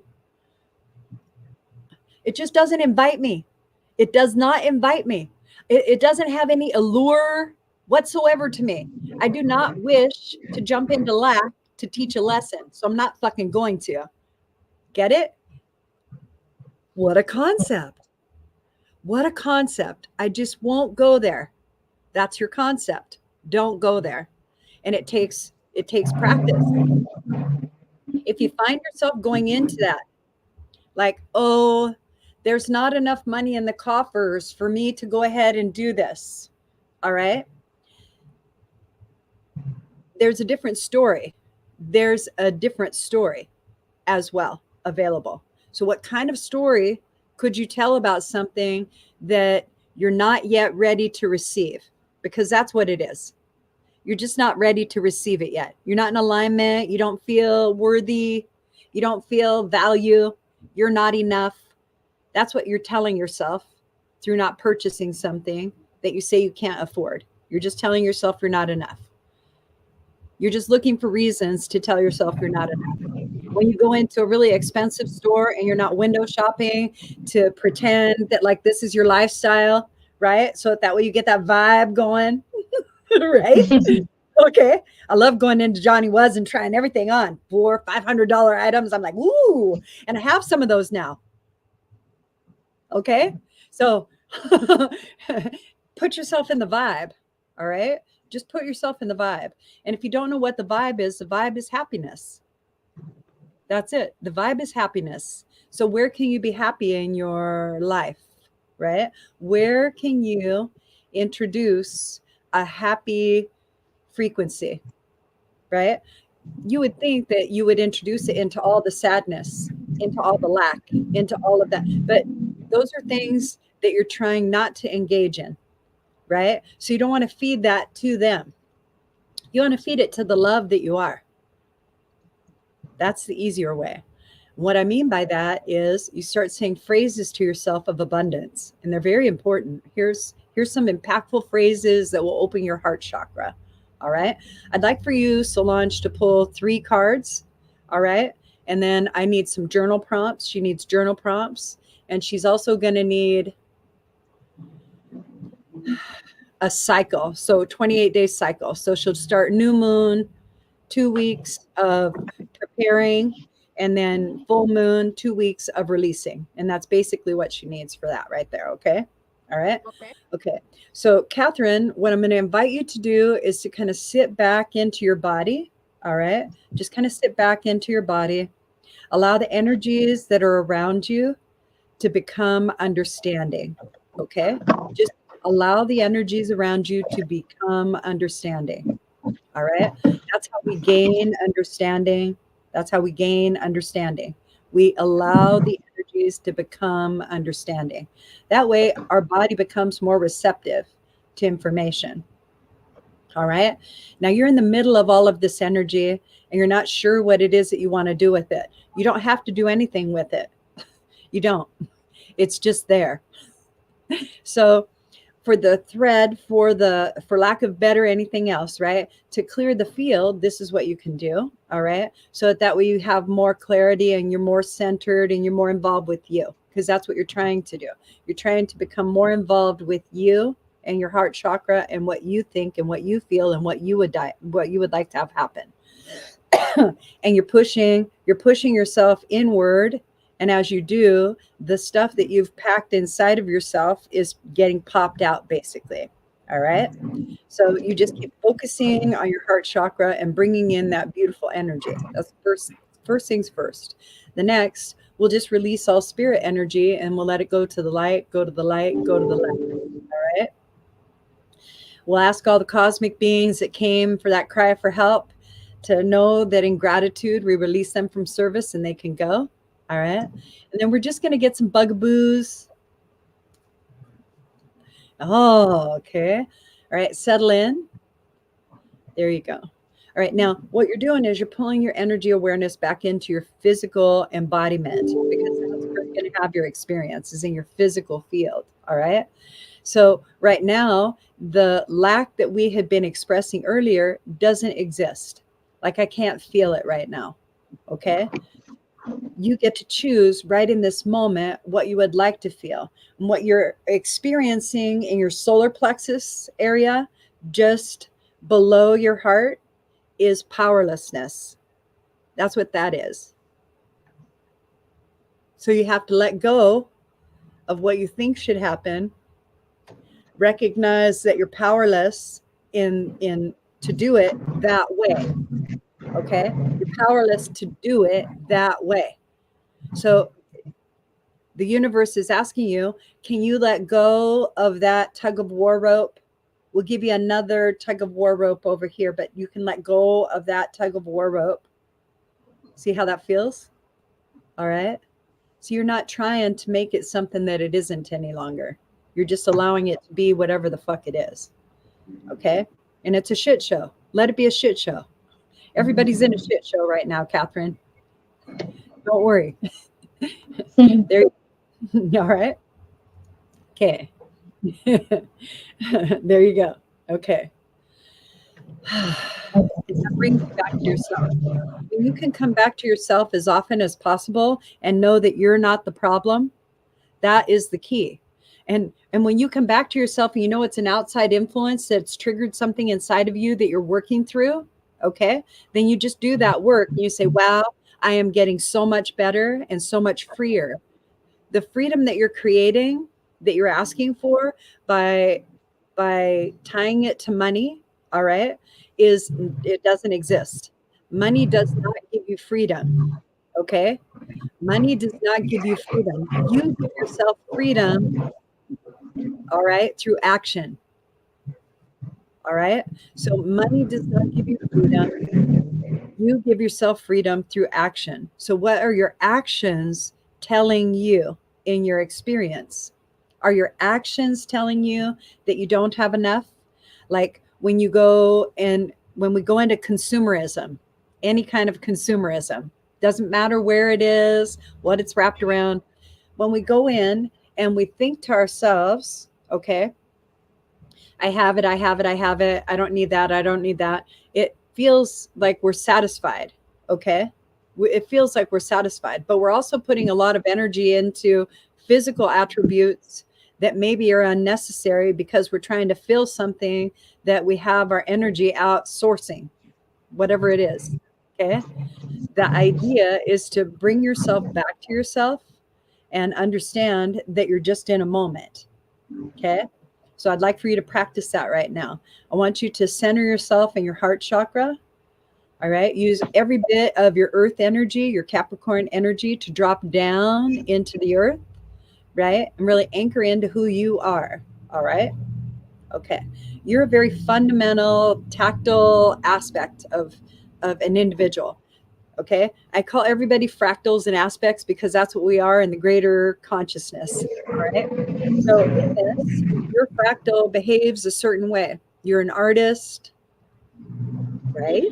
it just doesn't invite me. It does not invite me. It doesn't have any allure whatsoever to me. I do not wish to jump into lack to teach a lesson. So I'm not fucking going to. Get it? What a concept. What a concept. I just won't go there. That's your concept. Don't go there. And it takes practice. If you find yourself going into that, like, oh, there's not enough money in the coffers for me to go ahead and do this. All right. There's a different story. There's a different story as well available. So what kind of story could you tell about something that you're not yet ready to receive? Because that's what it is. You're just not ready to receive it yet. You're not in alignment. You don't feel worthy. You don't feel value. You're not enough. That's what you're telling yourself through not purchasing something that you say you can't afford. You're just telling yourself you're not enough. You're just looking for reasons to tell yourself you're not enough. When you go into a really expensive store and you're not window shopping to pretend that like this is your lifestyle, right? So that way you get that vibe going, right? Okay. I love going into Johnny Was and trying everything on. $400-500 items. I'm like, ooh, and I have some of those now. Okay. So put yourself in the vibe. All right. Just put yourself in the vibe. And if you don't know what the vibe is happiness. That's it. The vibe is happiness. So where can you be happy in your life? Right? Where can you introduce a happy frequency? Right? You would think that you would introduce it into all the sadness, into all the lack, into all of that. But those are things that you're trying not to engage in, right? So you don't want to feed that to them. You want to feed it to the love that you are. That's the easier way. What I mean by that is you start saying phrases to yourself of abundance, and they're very important. Here's some impactful phrases that will open your heart chakra. All right. I'd like for you, Solange, to pull 3 cards. All right. And then I need some journal prompts. She needs journal prompts. And she's also going to need a cycle. So 28-day cycle. So she'll start new moon, 2 weeks of preparing, and then full moon, 2 weeks of releasing. And that's basically what she needs for that right there. Okay. All right. Okay. Okay. So, Catherine, what I'm going to invite you to do is to kind of sit back into your body. All right. Just kind of sit back into your body. Allow the energies that are around you to become understanding. Okay. Just allow the energies around you to become understanding. All right. That's how we gain understanding. That's how we gain understanding. We allow the energies to become understanding. That way, our body becomes more receptive to information. All right. Now you're in the middle of all of this energy and you're not sure what it is that you want to do with it. You don't have to do anything with it. You don't. It's just there. So, for the thread, for lack of better anything else, right? To clear the field, this is what you can do. All right. So that way you have more clarity and you're more centered and you're more involved with you, because that's what you're trying to do. You're trying to become more involved with you and your heart chakra and what you think and what you feel and what you would like to have happen. And you're pushing yourself inward. And as you do, the stuff that you've packed inside of yourself is getting popped out, basically. All right. So you just keep focusing on your heart chakra and bringing in that beautiful energy. That's first things first. The next, we'll just release all spirit energy and we'll let it go to the light, go to the light, go to the light. All right. We'll ask all the cosmic beings that came for that cry for help to know that in gratitude, we release them from service and they can go. All right. And then we're just going to get some bugaboos. Oh, okay. All right. Settle in. There you go. All right. Now, what you're doing is you're pulling your energy awareness back into your physical embodiment, because that's where you're going to have your experience, is in your physical field. All right. So right now, the lack that we had been expressing earlier doesn't exist. Like I can't feel it right now. Okay. You get to choose right in this moment what you would like to feel. And what you're experiencing in your solar plexus area, just below your heart, is powerlessness. That's what that is. So you have to let go of what you think should happen. Recognize that you're powerless in to do it that way. Okay? You're powerless to do it that way. So the universe is asking you, can you let go of that tug of war rope? We'll give you another tug of war rope over here, but you can let go of that tug of war rope. See how that feels? All right. So you're not trying to make it something that it isn't any longer. You're just allowing it to be whatever the fuck it is. Okay? And it's a shit show. Let it be a shit show. Everybody's in a shit show right now, Catherine. Don't worry. There. All right. Okay. There you go. Okay. That brings you back to yourself. When you can come back to yourself as often as possible and know that you're not the problem, that is the key. And when you come back to yourself and you know it's an outside influence that's triggered something inside of you that you're working through, okay, then you just do that work and you say, wow, I am getting so much better and so much freer. The freedom that you're creating, that you're asking for by tying it to money, all right, is it doesn't exist. Money does not give you freedom. Okay? Money does not give you freedom. You give yourself freedom, all right, through action. All right? So money does not give you freedom. You give yourself freedom through action. So what are your actions telling you in your experience? Are your actions telling you that you don't have enough? Like when we go into consumerism, any kind of consumerism, doesn't matter where it is, what it's wrapped around. When we go in and we think to ourselves, okay, I have it, I have it, I have it. I don't need that. I don't need that. It feels like we're satisfied. Okay. It feels like we're satisfied, but we're also putting a lot of energy into physical attributes that maybe are unnecessary because we're trying to fill something that we have our energy outsourcing, whatever it is. Okay. The idea is to bring yourself back to yourself and understand that you're just in a moment. Okay. So I'd like for you to practice that right now. I want you to center yourself in your heart chakra. All right. Use every bit of your earth energy, your Capricorn energy, to drop down into the earth. Right. And really anchor into who you are. All right. Okay. You're a very fundamental, tactile aspect of an individual. Okay. I call everybody fractals and aspects because that's what we are in the greater consciousness. All right. So in this, your fractal behaves a certain way. You're an artist, right?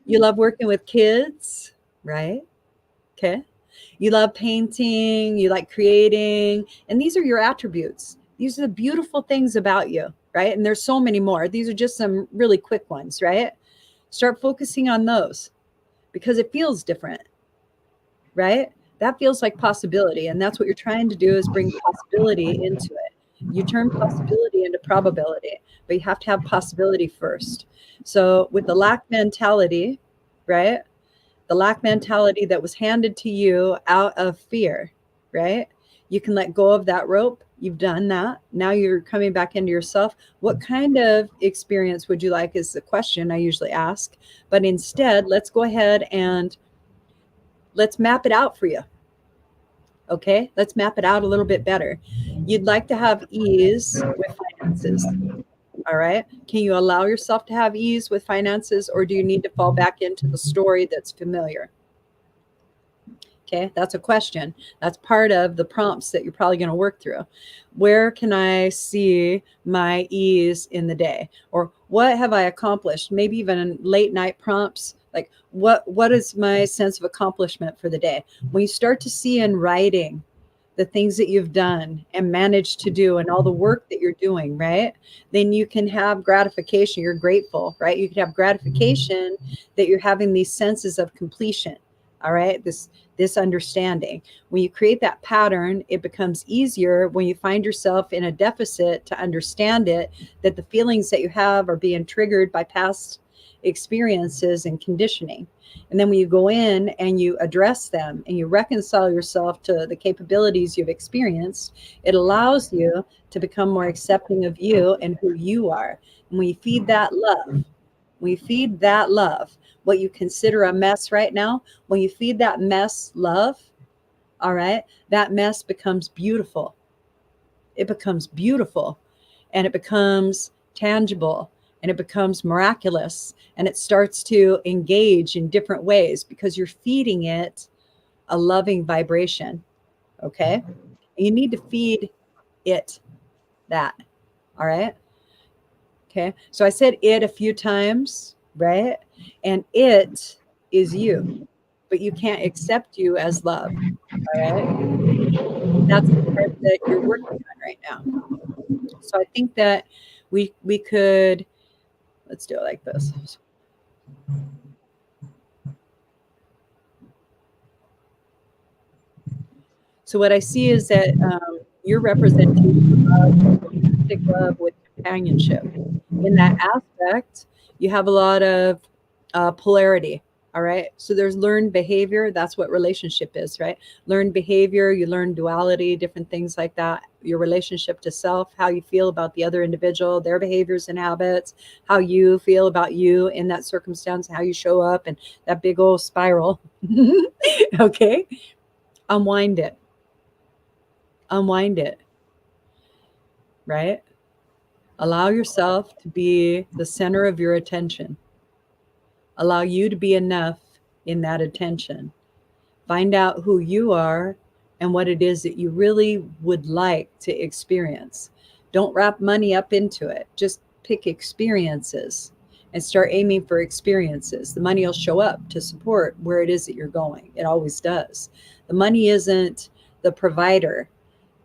You love working with kids, right? Okay. You love painting, you like creating, and these are your attributes. These are the beautiful things about you, right? And there's so many more. These are just some really quick ones, right? Start focusing on those because it feels different, right? That feels like possibility. And that's what you're trying to do is bring possibility into it. You turn possibility into probability, but you have to have possibility first. So with the lack mentality, right? The lack mentality that was handed to you out of fear, right? You can let go of that rope. You've done that. Now you're coming back into yourself. What kind of experience would you like is the question I usually ask. But instead, let's go ahead and let's map it out for you. Okay, let's map it out a little bit better. You'd like to have ease with finances. All right. Can you allow yourself to have ease with finances, or do you need to fall back into the story that's familiar? Okay, that's a question. That's part of the prompts that you're probably going to work through. Where can I see my ease in the day? Or what have I accomplished? Maybe even late night prompts. Like what is my sense of accomplishment for the day? When you start to see in writing the things that you've done and managed to do and all the work that you're doing, right? Then you can have gratification. You're grateful, right? You can have gratification that you're having these senses of completion. All right. This understanding. When you create that pattern, it becomes easier when you find yourself in a deficit to understand it, that the feelings that you have are being triggered by past experiences and conditioning. And then when you go in and you address them and you reconcile yourself to the capabilities you've experienced, it allows you to become more accepting of you and who you are. And when you feed that love, what you consider a mess right now, when you feed that mess love, all right, that mess becomes beautiful. It becomes beautiful and it becomes tangible and it becomes miraculous and it starts to engage in different ways because you're feeding it a loving vibration. Okay. And you need to feed it that. All right. Okay. So I said it a few times, right? And it is you, but you can't accept you as love. All right. That's the part that you're working on right now. So I think that we could, let's do it like this. So what I see is that you're representing love, romantic love with companionship. In that aspect, you have a lot of polarity. All right. So there's learned behavior. That's what relationship is, right? Learned behavior, you learn duality, different things like that. Your relationship to self, how you feel about the other individual, their behaviors and habits, how you feel about you in that circumstance, how you show up, and that big old spiral. Okay. Unwind it. Unwind it. Right? Allow yourself to be the center of your attention. Allow you to be enough in that attention. Find out who you are and what it is that you really would like to experience. Don't wrap money up into it. Just pick experiences and start aiming for experiences. The money will show up to support where it is that you're going. It always does. The money isn't the provider.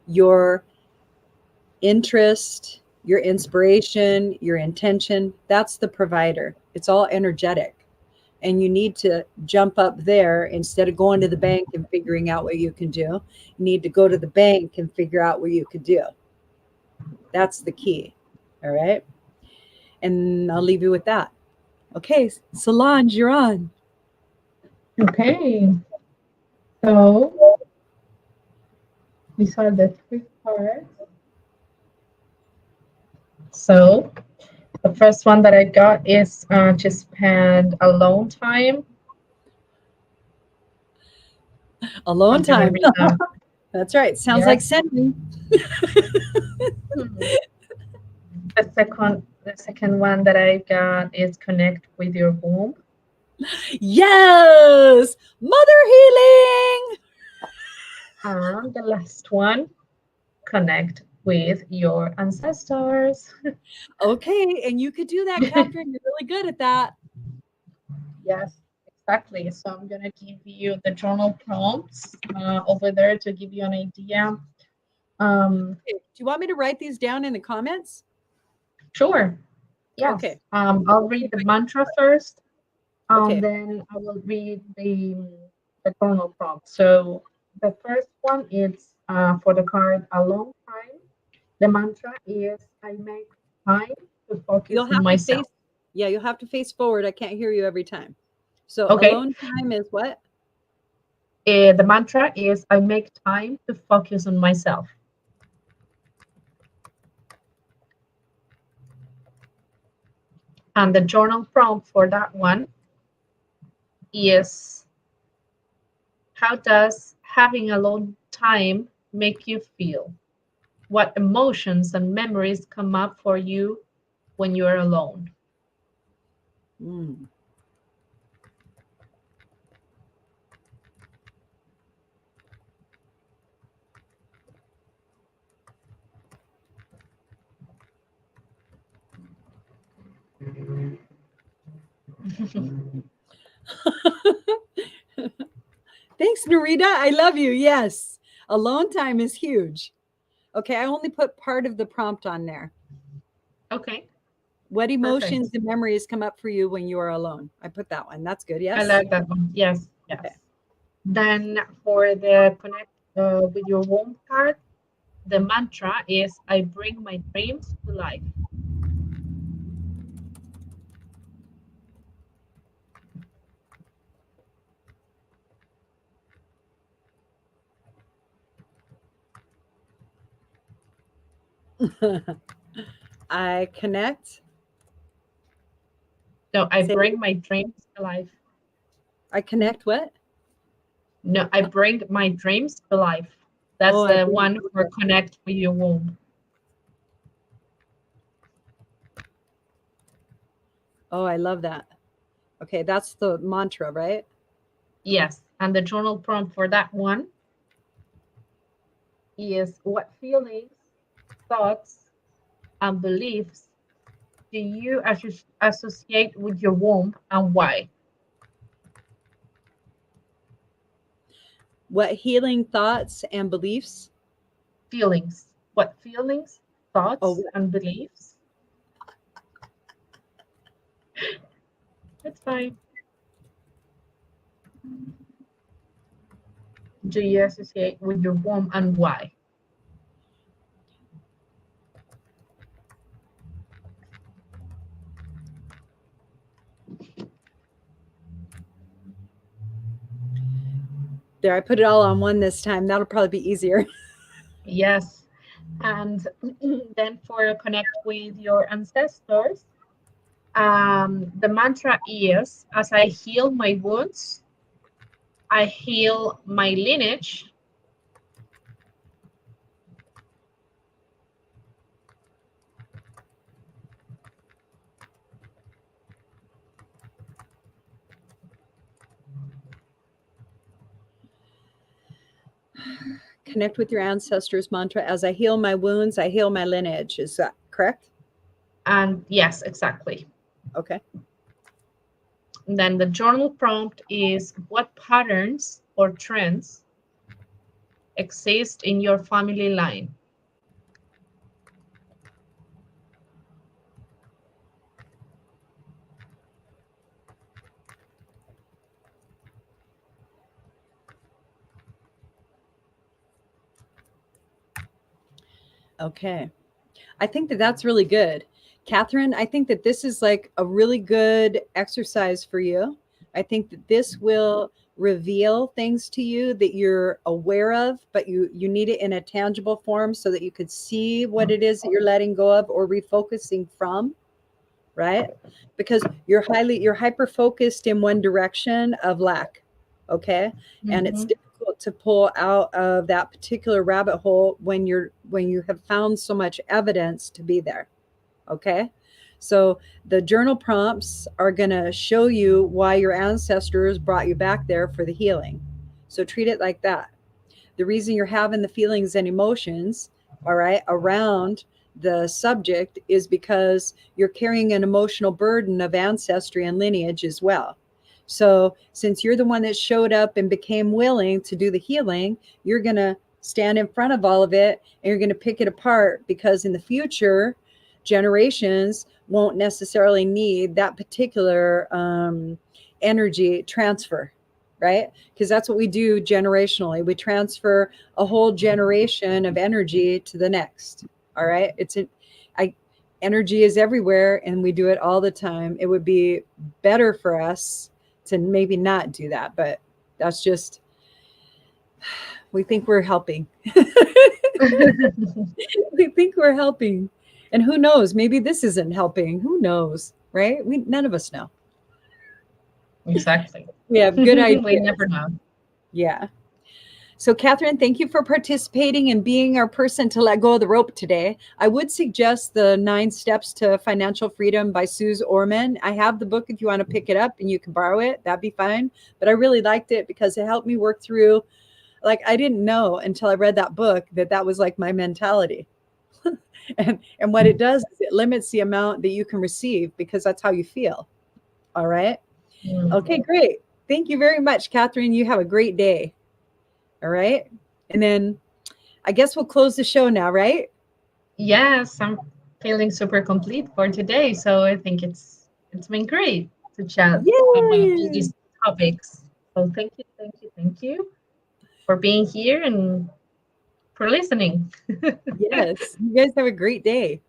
Your interest, your inspiration, your intention, that's the provider. It's all energetic. And you need to jump up there instead of going to the bank and figuring out what you can do. You need to go to the bank and figure out what you could do. That's the key. All right. And I'll leave you with that. Okay. Solange, you're on. Okay. So these are the three parts. So the first one that I got is to spend alone time. Alone I'm gonna time. read them. That's right. Sounds like Yes. sending. The second one that I got is connect with your womb. Yes. Mother healing. And the last one, connect with your ancestors. Okay. And you could do that, Catherine. You're really good at that. Yes, exactly. So I'm gonna give you the journal prompts over there to give you an idea. Okay. Do you want me to write these down in the comments? Sure. Yes. Okay. I'll read the mantra first, Okay. then I will read the journal prompt. So the first one is for the card a long time. The mantra is I make time to focus You'll on have to face, myself. yeah, you'll have to face forward. I can't hear you every time. So Okay. alone time is what? The mantra is I make time to focus on myself. And the journal prompt for that one is how does having alone time make you feel? What emotions and memories come up for you when you are alone? Mm. Thanks, Narita. I love you. Yes. Alone time is huge. Okay, I only put part of the prompt on there. Okay, What perfect. emotions and memories come up for you when you are alone? I put that one. That's good. I Yes. like that one. Yes, Okay. yes. Then for the connect with your womb part, the mantra is I bring my dreams to life. I connect. So I Say, bring my dreams to life. I connect what? No, I bring my dreams to life. Oh, That's I the bring. one for connect with your womb. Oh, I love that. Okay, that's the mantra, right? Yes. And the journal prompt for that one is, what feelings, thoughts, and beliefs do you associate with your womb, and why? What healing thoughts and beliefs? Feelings. What feelings, Oh, thoughts, and beliefs? It's fine. Do you associate with your womb, and why? there, I put it all on one this time. That'll probably be easier. Yes. And then for connect with your ancestors, the mantra is, as I heal my wounds, I heal my lineage. Connect with your ancestors mantra. As I heal my wounds, I heal my lineage. Is that correct? And yes, exactly. Okay. And then the journal prompt is, what patterns or trends exist in your family line? Okay. I think that that's really good. Catherine, I think that this is like a really good exercise for you. I think that this will reveal things to you that you're aware of, but you need it in a tangible form so that you could see what it is that you're letting go of or refocusing from, right? Because you're hyper focused in one direction of lack, okay? And it's Mhm. difficult to pull out of that particular rabbit hole when you have found so much evidence to be there, okay? So the journal prompts are going to show you why your ancestors brought you back there for the healing. So treat it like that. The reason you're having the feelings and emotions, all right, around the subject is because you're carrying an emotional burden of ancestry and lineage as well. So, since you're the one that showed up and became willing to do the healing, you're going to stand in front of all of it and you're going to pick it apart, because in the future, generations won't necessarily need that particular energy transfer, right? Because that's what we do generationally. We transfer a whole generation of energy to the next. All right. I, energy is everywhere and we do it all the time. It would be better for us to maybe not do that, but that's just, we think we're helping. We think we're helping. And who knows? Maybe this isn't helping. Who knows? Right? None of us know. Exactly. We have good We ideas. never know. Yeah. So, Catherine, thank you for participating and being our person to let go of the rope today. I would suggest the 9 Steps to Financial Freedom by Suze Orman. I have the book if you want to pick it up and you can borrow it. That'd be fine. But I really liked it because it helped me work through, like, I didn't know until I read that book that that was like my mentality. And what it does is it limits the amount that you can receive because that's how you feel. All right. Mm. Okay, great. Thank you very much, Catherine. You have a great day. All right. And then I guess we'll close the show now, right? Yes, I'm feeling super complete for today. So I think it's been great to chat about all Yay! these topics. So thank you for being here and for listening. Yes. You guys have a great day.